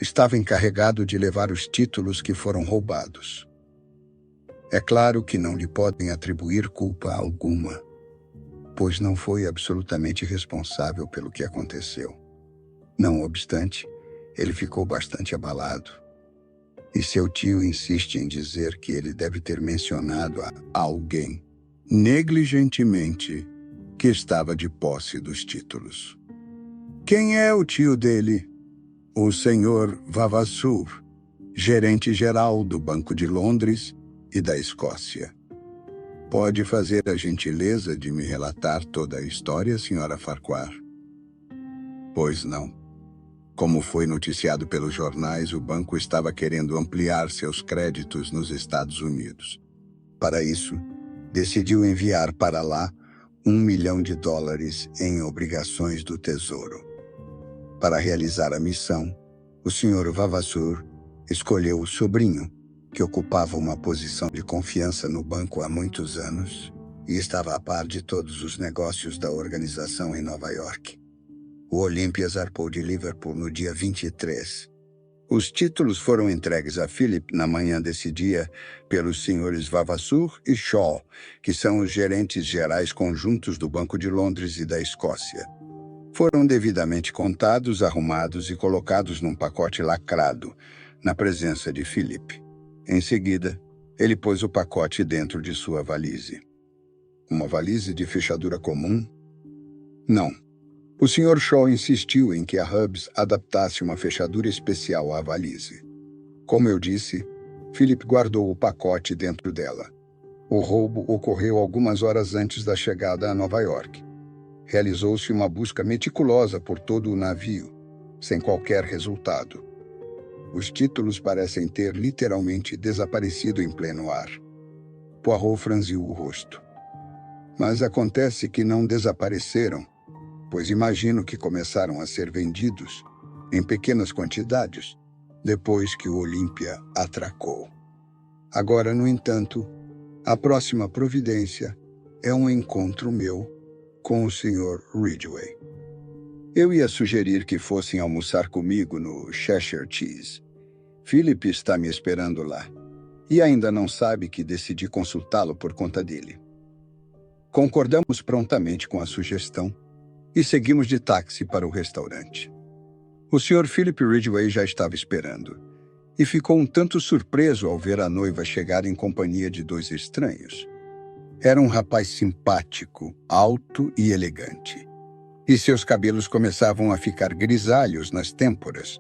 A: estava encarregado de levar os títulos que foram roubados. É claro que não lhe podem atribuir culpa alguma, pois não foi absolutamente responsável pelo que aconteceu. Não obstante, ele ficou bastante abalado. E seu tio insiste em dizer que ele deve ter mencionado a alguém, negligentemente, que estava de posse dos títulos. Quem é o tio dele? O senhor Vavasseur, gerente-geral do Banco de Londres e da Escócia. Pode fazer a gentileza de me relatar toda a história, senhora Farquhar? Pois não. Como foi noticiado pelos jornais, o banco estava querendo ampliar seus créditos nos Estados Unidos. Para isso, decidiu enviar para lá $1 milhão em obrigações do Tesouro. Para realizar a missão, o Sr. Vavasseur escolheu o sobrinho, que ocupava uma posição de confiança no banco há muitos anos e estava a par de todos os negócios da organização em Nova York. O Olympia zarpou de Liverpool no dia 23. Os títulos foram entregues a Philip na manhã desse dia pelos senhores Vavasseur e Shaw, que são os gerentes gerais conjuntos do Banco de Londres e da Escócia. Foram devidamente contados, arrumados e colocados num pacote lacrado, na presença de Philip. Em seguida, ele pôs o pacote dentro de sua valise. Uma valise de fechadura comum? Não. O Sr. Shaw insistiu em que a Hubs adaptasse uma fechadura especial à valise. Como eu disse, Philip guardou o pacote dentro dela. O roubo ocorreu algumas horas antes da chegada a Nova York. Realizou-se uma busca meticulosa por todo o navio, sem qualquer resultado. Os títulos parecem ter literalmente desaparecido em pleno ar. Poirot franziu o rosto. Mas acontece que não desapareceram, pois imagino que começaram a ser vendidos, em pequenas quantidades, depois que o Olympia atracou. Agora, no entanto, a próxima providência é um encontro meu com o Sr. Ridgway. Eu ia sugerir que fossem almoçar comigo no Cheshire Cheese. Philip está me esperando lá e ainda não sabe que decidi consultá-lo por conta dele. Concordamos prontamente com a sugestão e seguimos de táxi para o restaurante. O Sr. Philip Ridgway já estava esperando e ficou um tanto surpreso ao ver a noiva chegar em companhia de dois estranhos. Era um rapaz simpático, alto e elegante, e seus cabelos começavam a ficar grisalhos nas têmporas,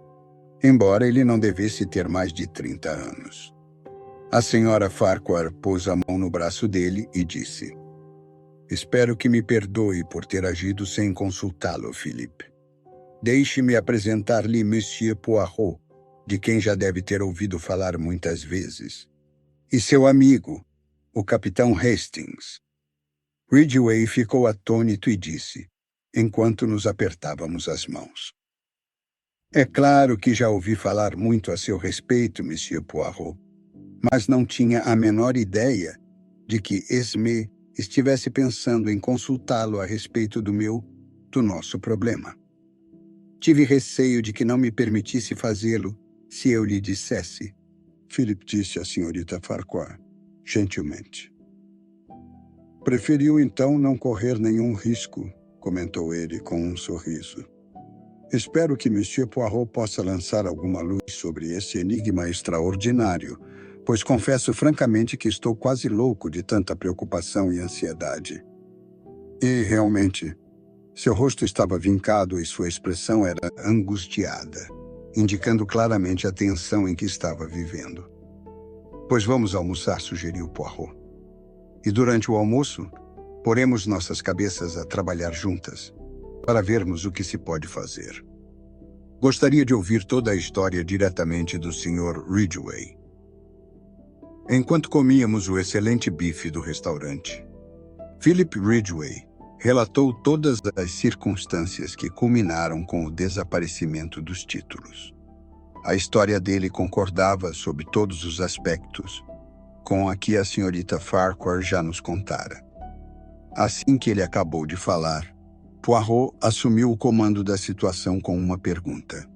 A: embora ele não devesse ter mais de 30 anos. A senhora Farquhar pôs a mão no braço dele e disse: "Espero que me perdoe por ter agido sem consultá-lo, Philip. Deixe-me apresentar-lhe Monsieur Poirot, de quem já deve ter ouvido falar muitas vezes, e seu amigo, o Capitão Hastings." Ridgway ficou atônito e disse, enquanto nos apertávamos as mãos: "É claro que já ouvi falar muito a seu respeito, Monsieur Poirot, mas não tinha a menor ideia de que Esme estivesse pensando em consultá-lo a respeito do nosso problema. Tive receio de que não me permitisse fazê-lo se eu lhe dissesse." Philip disse à senhorita Farquhar, gentilmente. "Preferiu então não correr nenhum risco", comentou ele com um sorriso. "Espero que Monsieur Poirot possa lançar alguma luz sobre esse enigma extraordinário, pois confesso francamente que estou quase louco de tanta preocupação e ansiedade." E, realmente, seu rosto estava vincado e sua expressão era angustiada, indicando claramente a tensão em que estava vivendo. "Pois vamos almoçar", sugeriu Poirot. "E durante o almoço, poremos nossas cabeças a trabalhar juntas, para vermos o que se pode fazer. Gostaria de ouvir toda a história diretamente do Sr. Ridgway." Enquanto comíamos o excelente bife do restaurante, Philip Ridgway relatou todas as circunstâncias que culminaram com o desaparecimento dos títulos. A história dele concordava sob todos os aspectos com a que a senhorita Farquhar já nos contara. Assim que ele acabou de falar, Poirot assumiu o comando da situação com uma pergunta: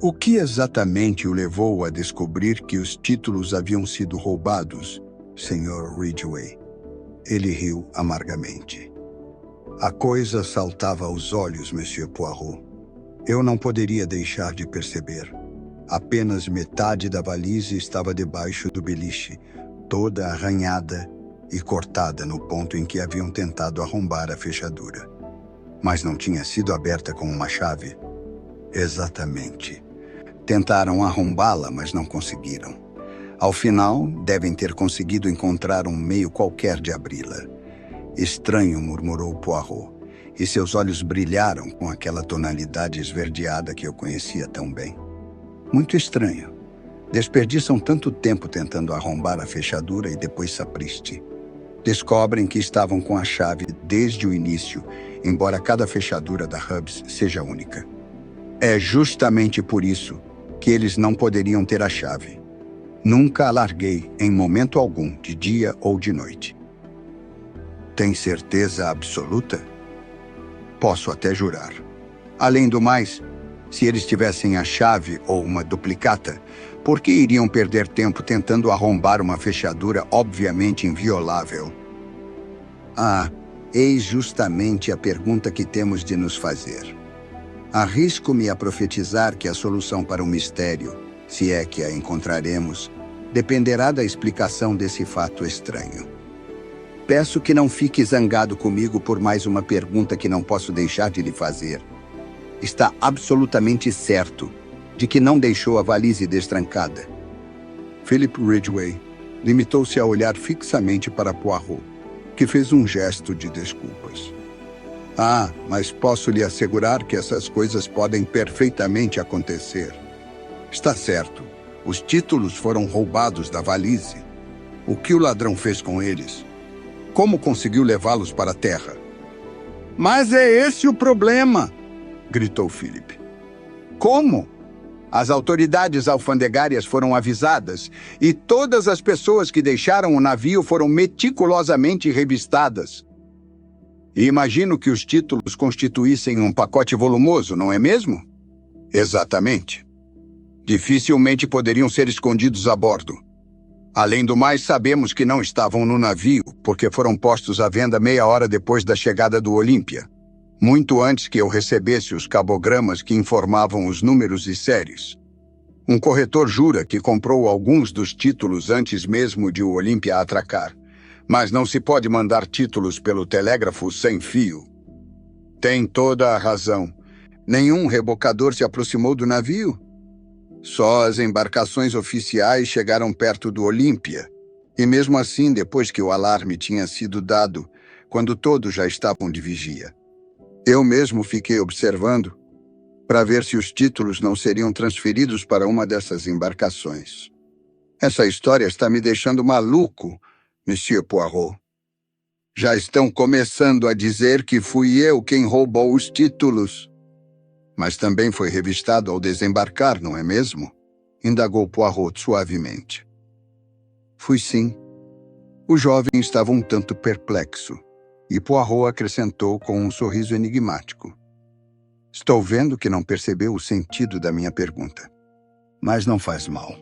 A: "O que exatamente o levou a descobrir que os títulos haviam sido roubados, Sr. Ridgway?" Ele riu amargamente. "A coisa saltava aos olhos, Monsieur Poirot. Eu não poderia deixar de perceber. Apenas metade da valise estava debaixo do beliche, toda arranhada e cortada no ponto em que haviam tentado arrombar a fechadura. Mas não tinha sido aberta com uma chave? Exatamente. Tentaram arrombá-la, mas não conseguiram. Ao final, devem ter conseguido encontrar um meio qualquer de abri-la. Estranho, murmurou Poirot, e seus olhos brilharam com aquela tonalidade esverdeada que eu conhecia tão bem. Muito estranho. Desperdiçam tanto tempo tentando arrombar a fechadura e depois sapriste. Descobrem que estavam com a chave desde o início, embora cada fechadura da Hubs seja única. É justamente por isso que eles não poderiam ter a chave. Nunca a larguei em momento algum, de dia ou de noite. Tem certeza absoluta? Posso até jurar. Além do mais, se eles tivessem a chave ou uma duplicata, por que iriam perder tempo tentando arrombar uma fechadura obviamente inviolável? Ah, eis justamente a pergunta que temos de nos fazer. Arrisco-me a profetizar que a solução para o mistério, se é que a encontraremos, dependerá da explicação desse fato estranho. Peço que não fique zangado comigo por mais uma pergunta que não posso deixar de lhe fazer. Está absolutamente certo de que não deixou a valise destrancada. Philip Ridgway limitou-se a olhar fixamente para Poirot, que fez um gesto de desculpas. Ah, mas posso lhe assegurar que essas coisas podem perfeitamente acontecer. Está certo, os títulos foram roubados da valise. O que o ladrão fez com eles? Como conseguiu levá-los para a terra? Mas é esse o problema, gritou Philip. Como? As autoridades alfandegárias foram avisadas e todas as pessoas que deixaram o navio foram meticulosamente revistadas. E imagino que os títulos constituíssem um pacote volumoso, não é mesmo? Exatamente. Dificilmente poderiam ser escondidos a bordo. Além do mais, sabemos que não estavam no navio, porque foram postos à venda meia hora depois da chegada do Olímpia, muito antes que eu recebesse os cabogramas que informavam os números e séries. Um corretor jura que comprou alguns dos títulos antes mesmo de o Olímpia atracar, mas não se pode mandar títulos pelo telégrafo sem fio. Tem toda a razão. Nenhum rebocador se aproximou do navio? Só as embarcações oficiais chegaram perto do Olímpia, e mesmo assim, depois que o alarme tinha sido dado, quando todos já estavam de vigia. Eu mesmo fiquei observando para ver se os títulos não seriam transferidos para uma dessas embarcações. Essa história está me deixando maluco, Monsieur Poirot. Já estão começando a dizer que fui eu quem roubou os títulos. Mas também foi revistado ao desembarcar, não é mesmo? Indagou Poirot suavemente. Fui sim. O jovem estava um tanto perplexo, e Poirot acrescentou com um sorriso enigmático. Estou vendo que não percebeu o sentido da minha pergunta. Mas não faz mal.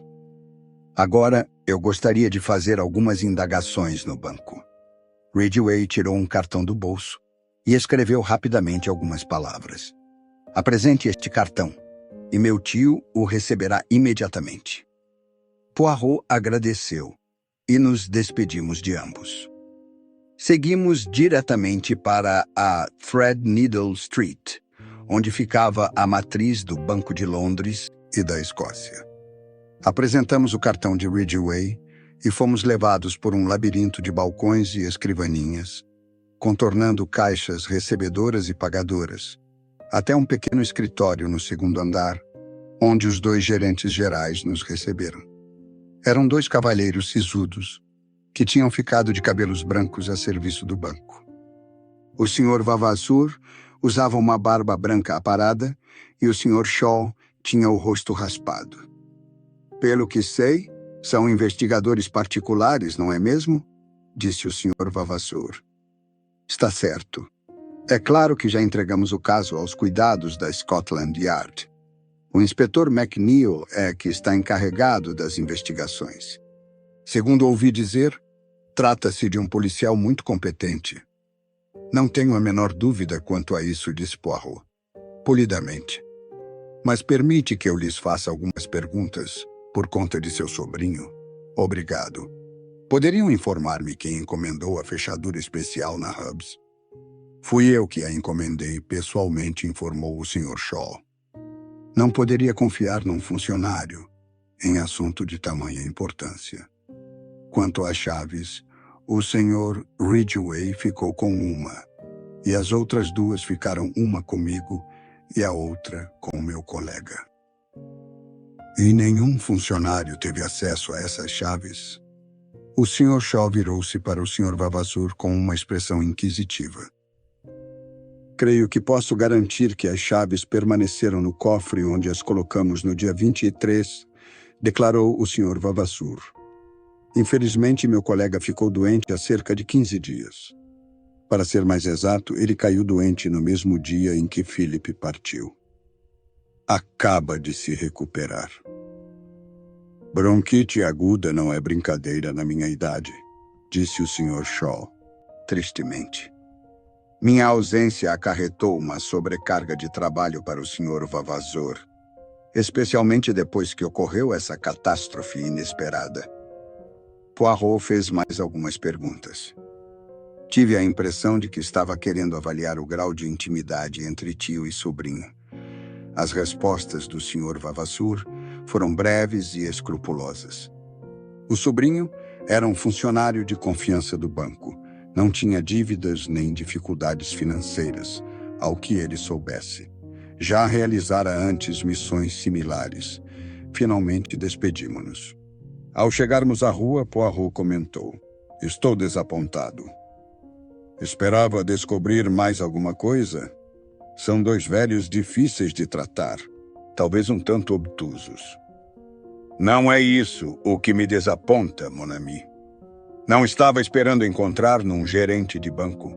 A: Agora, eu gostaria de fazer algumas indagações no banco. Ridgway tirou um cartão do bolso e escreveu rapidamente algumas palavras. Apresente este cartão, e meu tio o receberá imediatamente. Poirot agradeceu, e nos despedimos de ambos. Seguimos diretamente para a Threadneedle Street, onde ficava a matriz do Banco de Londres e da Escócia. Apresentamos o cartão de Ridgway e fomos levados por um labirinto de balcões e escrivaninhas, contornando caixas recebedoras e pagadoras, até um pequeno escritório no segundo andar, onde os 2 gerentes gerais nos receberam. Eram 2 cavalheiros sisudos, que tinham ficado de cabelos brancos a serviço do banco. O Sr. Vavasseur usava uma barba branca aparada e o Sr. Shaw tinha o rosto raspado. Pelo que sei, são investigadores particulares, não é mesmo? Disse o Sr. Vavasseur. Está certo. É claro que já entregamos o caso aos cuidados da Scotland Yard. O inspetor McNeill é que está encarregado das investigações. Segundo ouvi dizer, trata-se de um policial muito competente. Não tenho a menor dúvida quanto a isso, disse Poirot, polidamente. Mas permite que eu lhes faça algumas perguntas por conta de seu sobrinho? Obrigado. Poderiam informar-me quem encomendou a fechadura especial na Hubs? Fui eu que a encomendei, pessoalmente, informou o Sr. Shaw. Não poderia confiar num funcionário em assunto de tamanha importância. Quanto às chaves, o Sr. Ridgway ficou com uma, e as outras duas ficaram, uma comigo e a outra com o meu colega. E nenhum funcionário teve acesso a essas chaves. O Sr. Shaw virou-se para o Sr. Vavasseur com uma expressão inquisitiva. Creio que posso garantir que as chaves permaneceram no cofre onde as colocamos no dia 23, declarou o Sr. Vavasseur. Infelizmente, meu colega ficou doente há cerca de 15 dias. Para ser mais exato, ele caiu doente no mesmo dia em que Philip partiu. Acaba de se recuperar. Bronquite aguda não é brincadeira na minha idade, disse o Sr. Shaw, tristemente. Minha ausência acarretou uma sobrecarga de trabalho para o Sr. Vavasseur, especialmente depois que ocorreu essa catástrofe inesperada. Poirot fez mais algumas perguntas. Tive a impressão de que estava querendo avaliar o grau de intimidade entre tio e sobrinho. As respostas do Sr. Vavasseur foram breves e escrupulosas. O sobrinho era um funcionário de confiança do banco. Não tinha dívidas nem dificuldades financeiras, ao que ele soubesse. Já realizara antes missões similares. Finalmente despedimo-nos. Ao chegarmos à rua, Poirot comentou: "Estou desapontado. Esperava descobrir mais alguma coisa. São dois velhos difíceis de tratar, talvez um tanto obtusos." "Não é isso o que me desaponta, mon ami. Não estava esperando encontrar num gerente de banco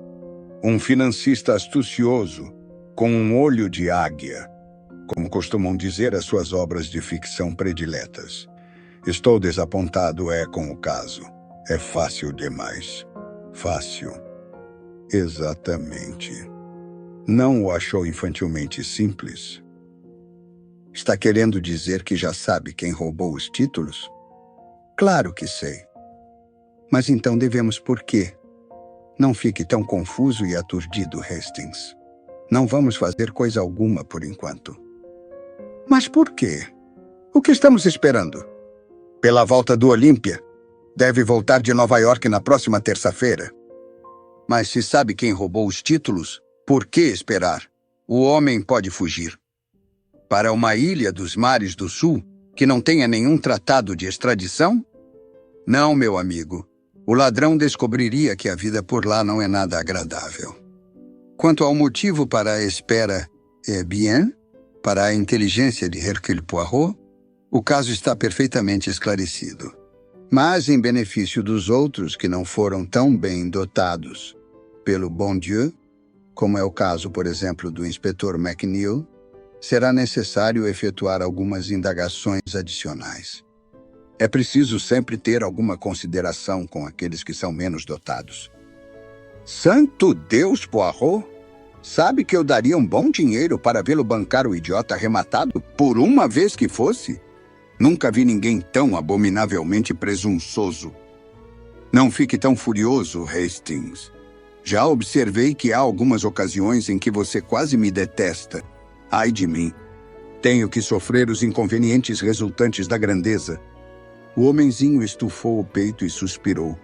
A: um financista astucioso com um olho de águia, como costumam dizer as suas obras de ficção prediletas. Estou desapontado com o caso. É fácil demais. Fácil. Exatamente. Não o achou infantilmente simples? Está querendo dizer que já sabe quem roubou os títulos? Claro que sei. Mas então devemos por quê? Não fique tão confuso e aturdido, Hastings. Não vamos fazer coisa alguma por enquanto. Mas por quê? O que estamos esperando? Pela volta do Olímpia. Deve voltar de Nova York na próxima terça-feira. Mas se sabe quem roubou os títulos, por que esperar? O homem pode fugir. Para uma ilha dos mares do sul, que não tenha nenhum tratado de extradição? Não, meu amigo. O ladrão descobriria que a vida por lá não é nada agradável. Quanto ao motivo para a espera, bien, para a inteligência de Hercule Poirot, o caso está perfeitamente esclarecido. Mas em benefício dos outros que não foram tão bem dotados pelo bon Dieu, como é o caso, por exemplo, do inspetor McNeil, será necessário efetuar algumas indagações adicionais. É preciso sempre ter alguma consideração com aqueles que são menos dotados. Santo Deus, Poirot! Sabe que eu daria um bom dinheiro para vê-lo bancar o idiota arrematado, por uma vez que fosse? Nunca vi ninguém tão abominavelmente presunçoso. Não fique tão furioso, Hastings. Já observei que há algumas ocasiões em que você quase me detesta. Ai de mim. Tenho que sofrer os inconvenientes resultantes da grandeza. O homenzinho estufou o peito e suspirou,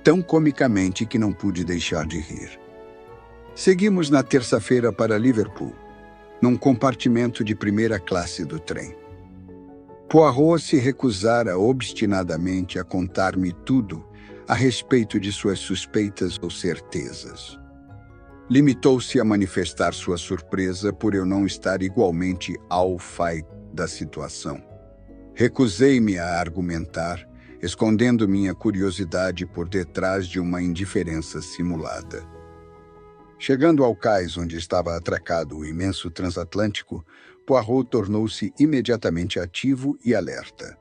A: tão comicamente que não pude deixar de rir. Seguimos na terça-feira para Liverpool, num compartimento de primeira classe do trem. Poirot se recusara obstinadamente a contar-me tudo a respeito de suas suspeitas ou certezas. Limitou-se a manifestar sua surpresa por eu não estar igualmente au fait da situação. Recusei-me a argumentar, escondendo minha curiosidade por detrás de uma indiferença simulada. Chegando ao cais onde estava atracado o imenso transatlântico, Poirot tornou-se imediatamente ativo e alerta.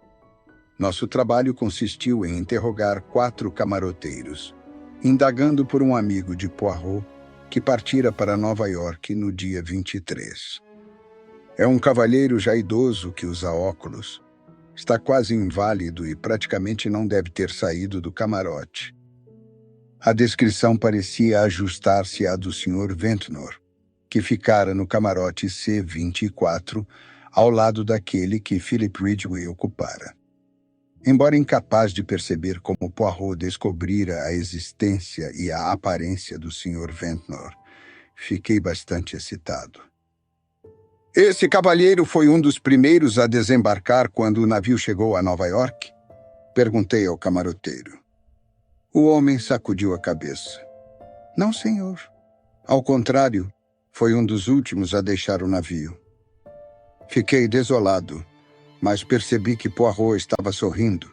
A: Nosso trabalho consistiu em interrogar 4 camaroteiros, indagando por um amigo de Poirot que partira para Nova York no dia 23. É um cavalheiro já idoso que usa óculos. Está quase inválido e praticamente não deve ter saído do camarote. A descrição parecia ajustar-se à do Sr. Ventnor, que ficara no camarote C-24, ao lado daquele que Philip Ridgway ocupara. Embora incapaz de perceber como Poirot descobrira a existência e a aparência do Sr. Ventnor, fiquei bastante excitado. Esse cavalheiro foi um dos primeiros a desembarcar quando o navio chegou a Nova York? Perguntei ao camaroteiro. O homem sacudiu a cabeça. Não, senhor. Ao contrário, foi um dos últimos a deixar o navio. Fiquei desolado, mas percebi que Poirot estava sorrindo.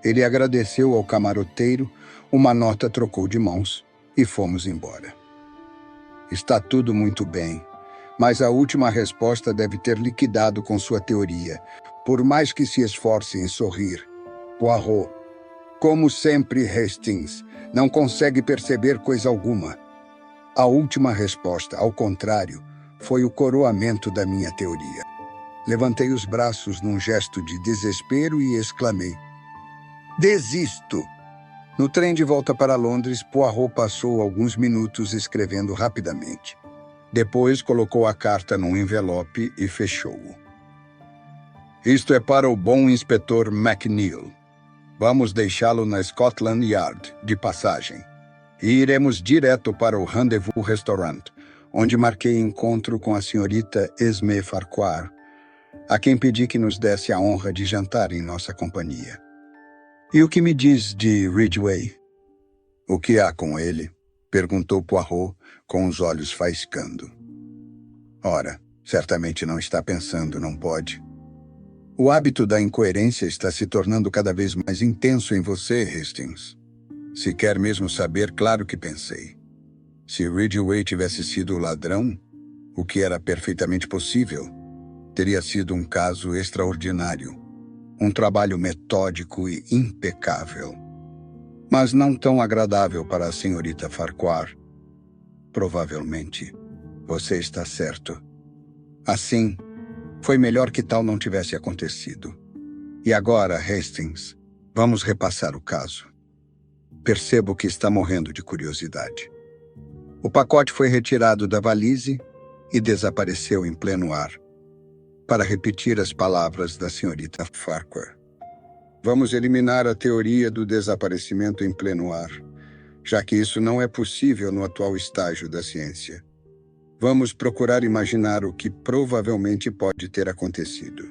A: Ele agradeceu ao camaroteiro, uma nota trocou de mãos e fomos embora. Está tudo muito bem, mas a última resposta deve ter liquidado com sua teoria, por mais que se esforce em sorrir. Poirot, como sempre, Hastings, não consegue perceber coisa alguma. A última resposta, ao contrário, foi o coroamento da minha teoria. Levantei os braços num gesto de desespero e exclamei: desisto! No trem de volta para Londres, Poirot passou alguns minutos escrevendo rapidamente. Depois colocou a carta num envelope e fechou-o. Isto é para o bom inspetor McNeil. Vamos deixá-lo na Scotland Yard, de passagem. E iremos direto para o Rendezvous Restaurant, onde marquei encontro com a senhorita Esme Farquhar, a quem pedi que nos desse a honra de jantar em nossa companhia. E o que me diz de Ridgway? O que há com ele? Perguntou Poirot, com os olhos faiscando. Ora, certamente não está pensando, não pode. O hábito da incoerência está se tornando cada vez mais intenso em você, Hastings. Se quer mesmo saber, claro que pensei. Se Ridgway tivesse sido o ladrão, o que era perfeitamente possível, teria sido um caso extraordinário. Um trabalho metódico e impecável. Mas não tão agradável para a senhorita Farquhar. Provavelmente, você está certo. Assim, foi melhor que tal não tivesse acontecido. E agora, Hastings, vamos repassar o caso. Percebo que está morrendo de curiosidade. O pacote foi retirado da valise e desapareceu em pleno ar. Para repetir as palavras da senhorita Farquhar. Vamos eliminar a teoria do desaparecimento em pleno ar, já que isso não é possível no atual estágio da ciência. Vamos procurar imaginar o que provavelmente pode ter acontecido.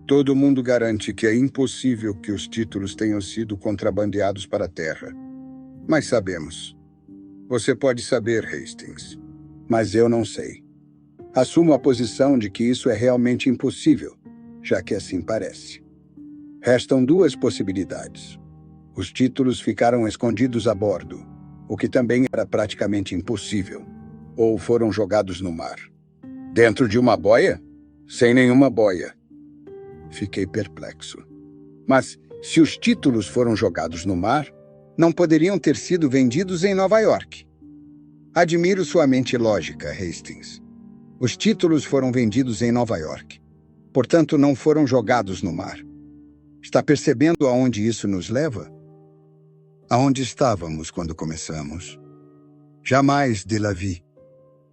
A: Todo mundo garante que é impossível que os títulos tenham sido contrabandeados para a Terra. Mas sabemos. Você pode saber, Hastings, mas eu não sei. Assumo a posição de que isso é realmente impossível, já que assim parece. Restam duas possibilidades. Os títulos ficaram escondidos a bordo, o que também era praticamente impossível, ou foram jogados no mar. Dentro de uma boia? Sem nenhuma boia. Fiquei perplexo. Mas, se os títulos foram jogados no mar, não poderiam ter sido vendidos em Nova York. Admiro sua mente lógica, Hastings. Os títulos foram vendidos em Nova York. Portanto, não foram jogados no mar. Está percebendo aonde isso nos leva? Aonde estávamos quando começamos? Jamais, Delavi.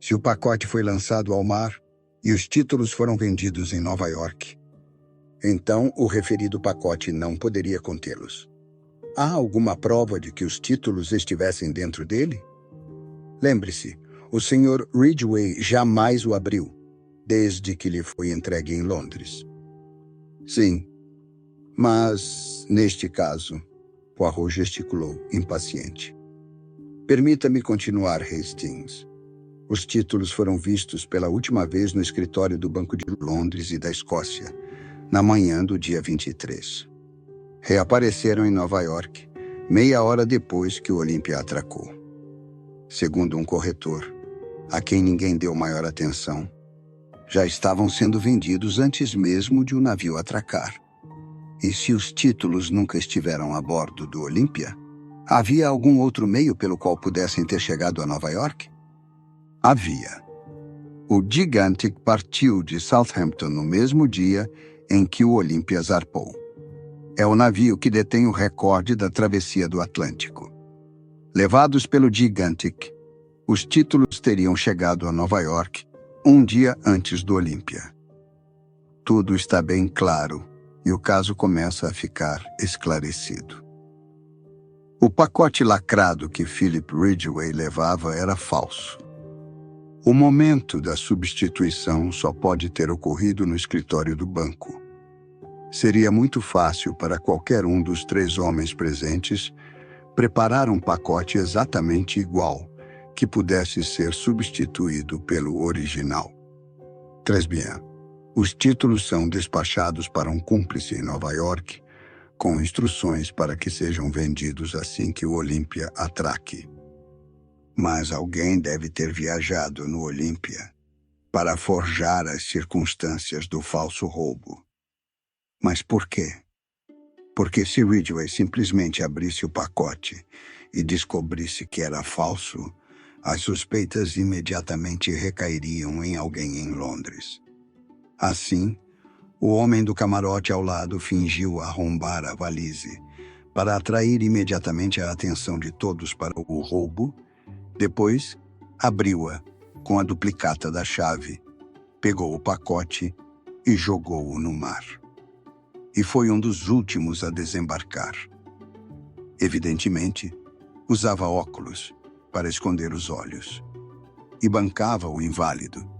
A: Se o pacote foi lançado ao mar e os títulos foram vendidos em Nova York, então o referido pacote não poderia contê-los. Há alguma prova de que os títulos estivessem dentro dele? Lembre-se, o Sr. Ridgway jamais o abriu, desde que lhe foi entregue em Londres. Sim, mas, neste caso, Poirot gesticulou, impaciente. Permita-me continuar, Hastings. Os títulos foram vistos pela última vez no escritório do Banco de Londres e da Escócia, na manhã do dia 23. Reapareceram em Nova York, meia hora depois que o Olympia atracou. Segundo um corretor, a quem ninguém deu maior atenção, já estavam sendo vendidos antes mesmo de o navio atracar. E se os títulos nunca estiveram a bordo do Olympia, havia algum outro meio pelo qual pudessem ter chegado a Nova York? Havia. O Gigantic partiu de Southampton no mesmo dia em que o Olympia zarpou. É o navio que detém o recorde da travessia do Atlântico. Levados pelo Gigantic, os títulos teriam chegado a Nova York um dia antes do Olímpia. Tudo está bem claro e o caso começa a ficar esclarecido. O pacote lacrado que Philip Ridgway levava era falso. O momento da substituição só pode ter ocorrido no escritório do banco. Seria muito fácil para qualquer um dos 3 homens presentes preparar um pacote exatamente igual, que pudesse ser substituído pelo original. Très bien. Os títulos são despachados para um cúmplice em Nova York, com instruções para que sejam vendidos assim que o Olímpia atraque. Mas alguém deve ter viajado no Olímpia para forjar as circunstâncias do falso roubo. Mas por quê? Porque se Ridgway simplesmente abrisse o pacote e descobrisse que era falso, as suspeitas imediatamente recairiam em alguém em Londres. Assim, o homem do camarote ao lado fingiu arrombar a valise para atrair imediatamente a atenção de todos para o roubo. Depois, abriu-a com a duplicata da chave, pegou o pacote e jogou-o no mar. E foi um dos últimos a desembarcar. Evidentemente, usava óculos para esconder os olhos. E bancava o inválido.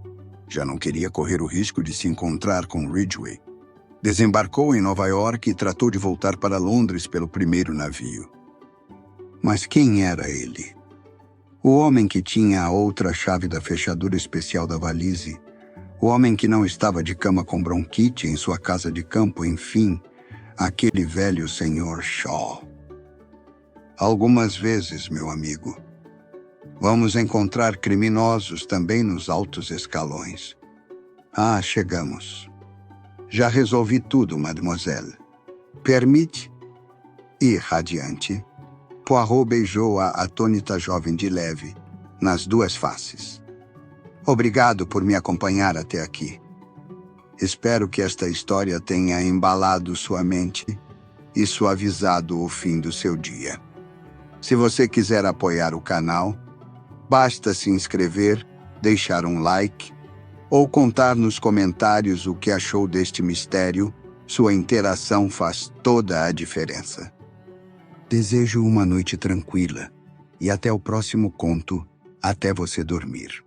A: Já não queria correr o risco de se encontrar com Ridgway. Desembarcou em Nova York e tratou de voltar para Londres pelo primeiro navio. Mas quem era ele? O homem que tinha a outra chave da fechadura especial da valise, o homem que não estava de cama com bronquite em sua casa de campo, enfim, aquele velho senhor Shaw. Algumas vezes, meu amigo, vamos encontrar criminosos também nos altos escalões. Ah, chegamos. Já resolvi tudo, mademoiselle. Permite? E, radiante, Poirot beijou a atônita jovem de leve, nas 2 faces. Obrigado por me acompanhar até aqui. Espero que esta história tenha embalado sua mente e suavizado o fim do seu dia. Se você quiser apoiar o canal, basta se inscrever, deixar um like ou contar nos comentários o que achou deste mistério. Sua interação faz toda a diferença. Desejo uma noite tranquila e até o próximo conto, até você dormir.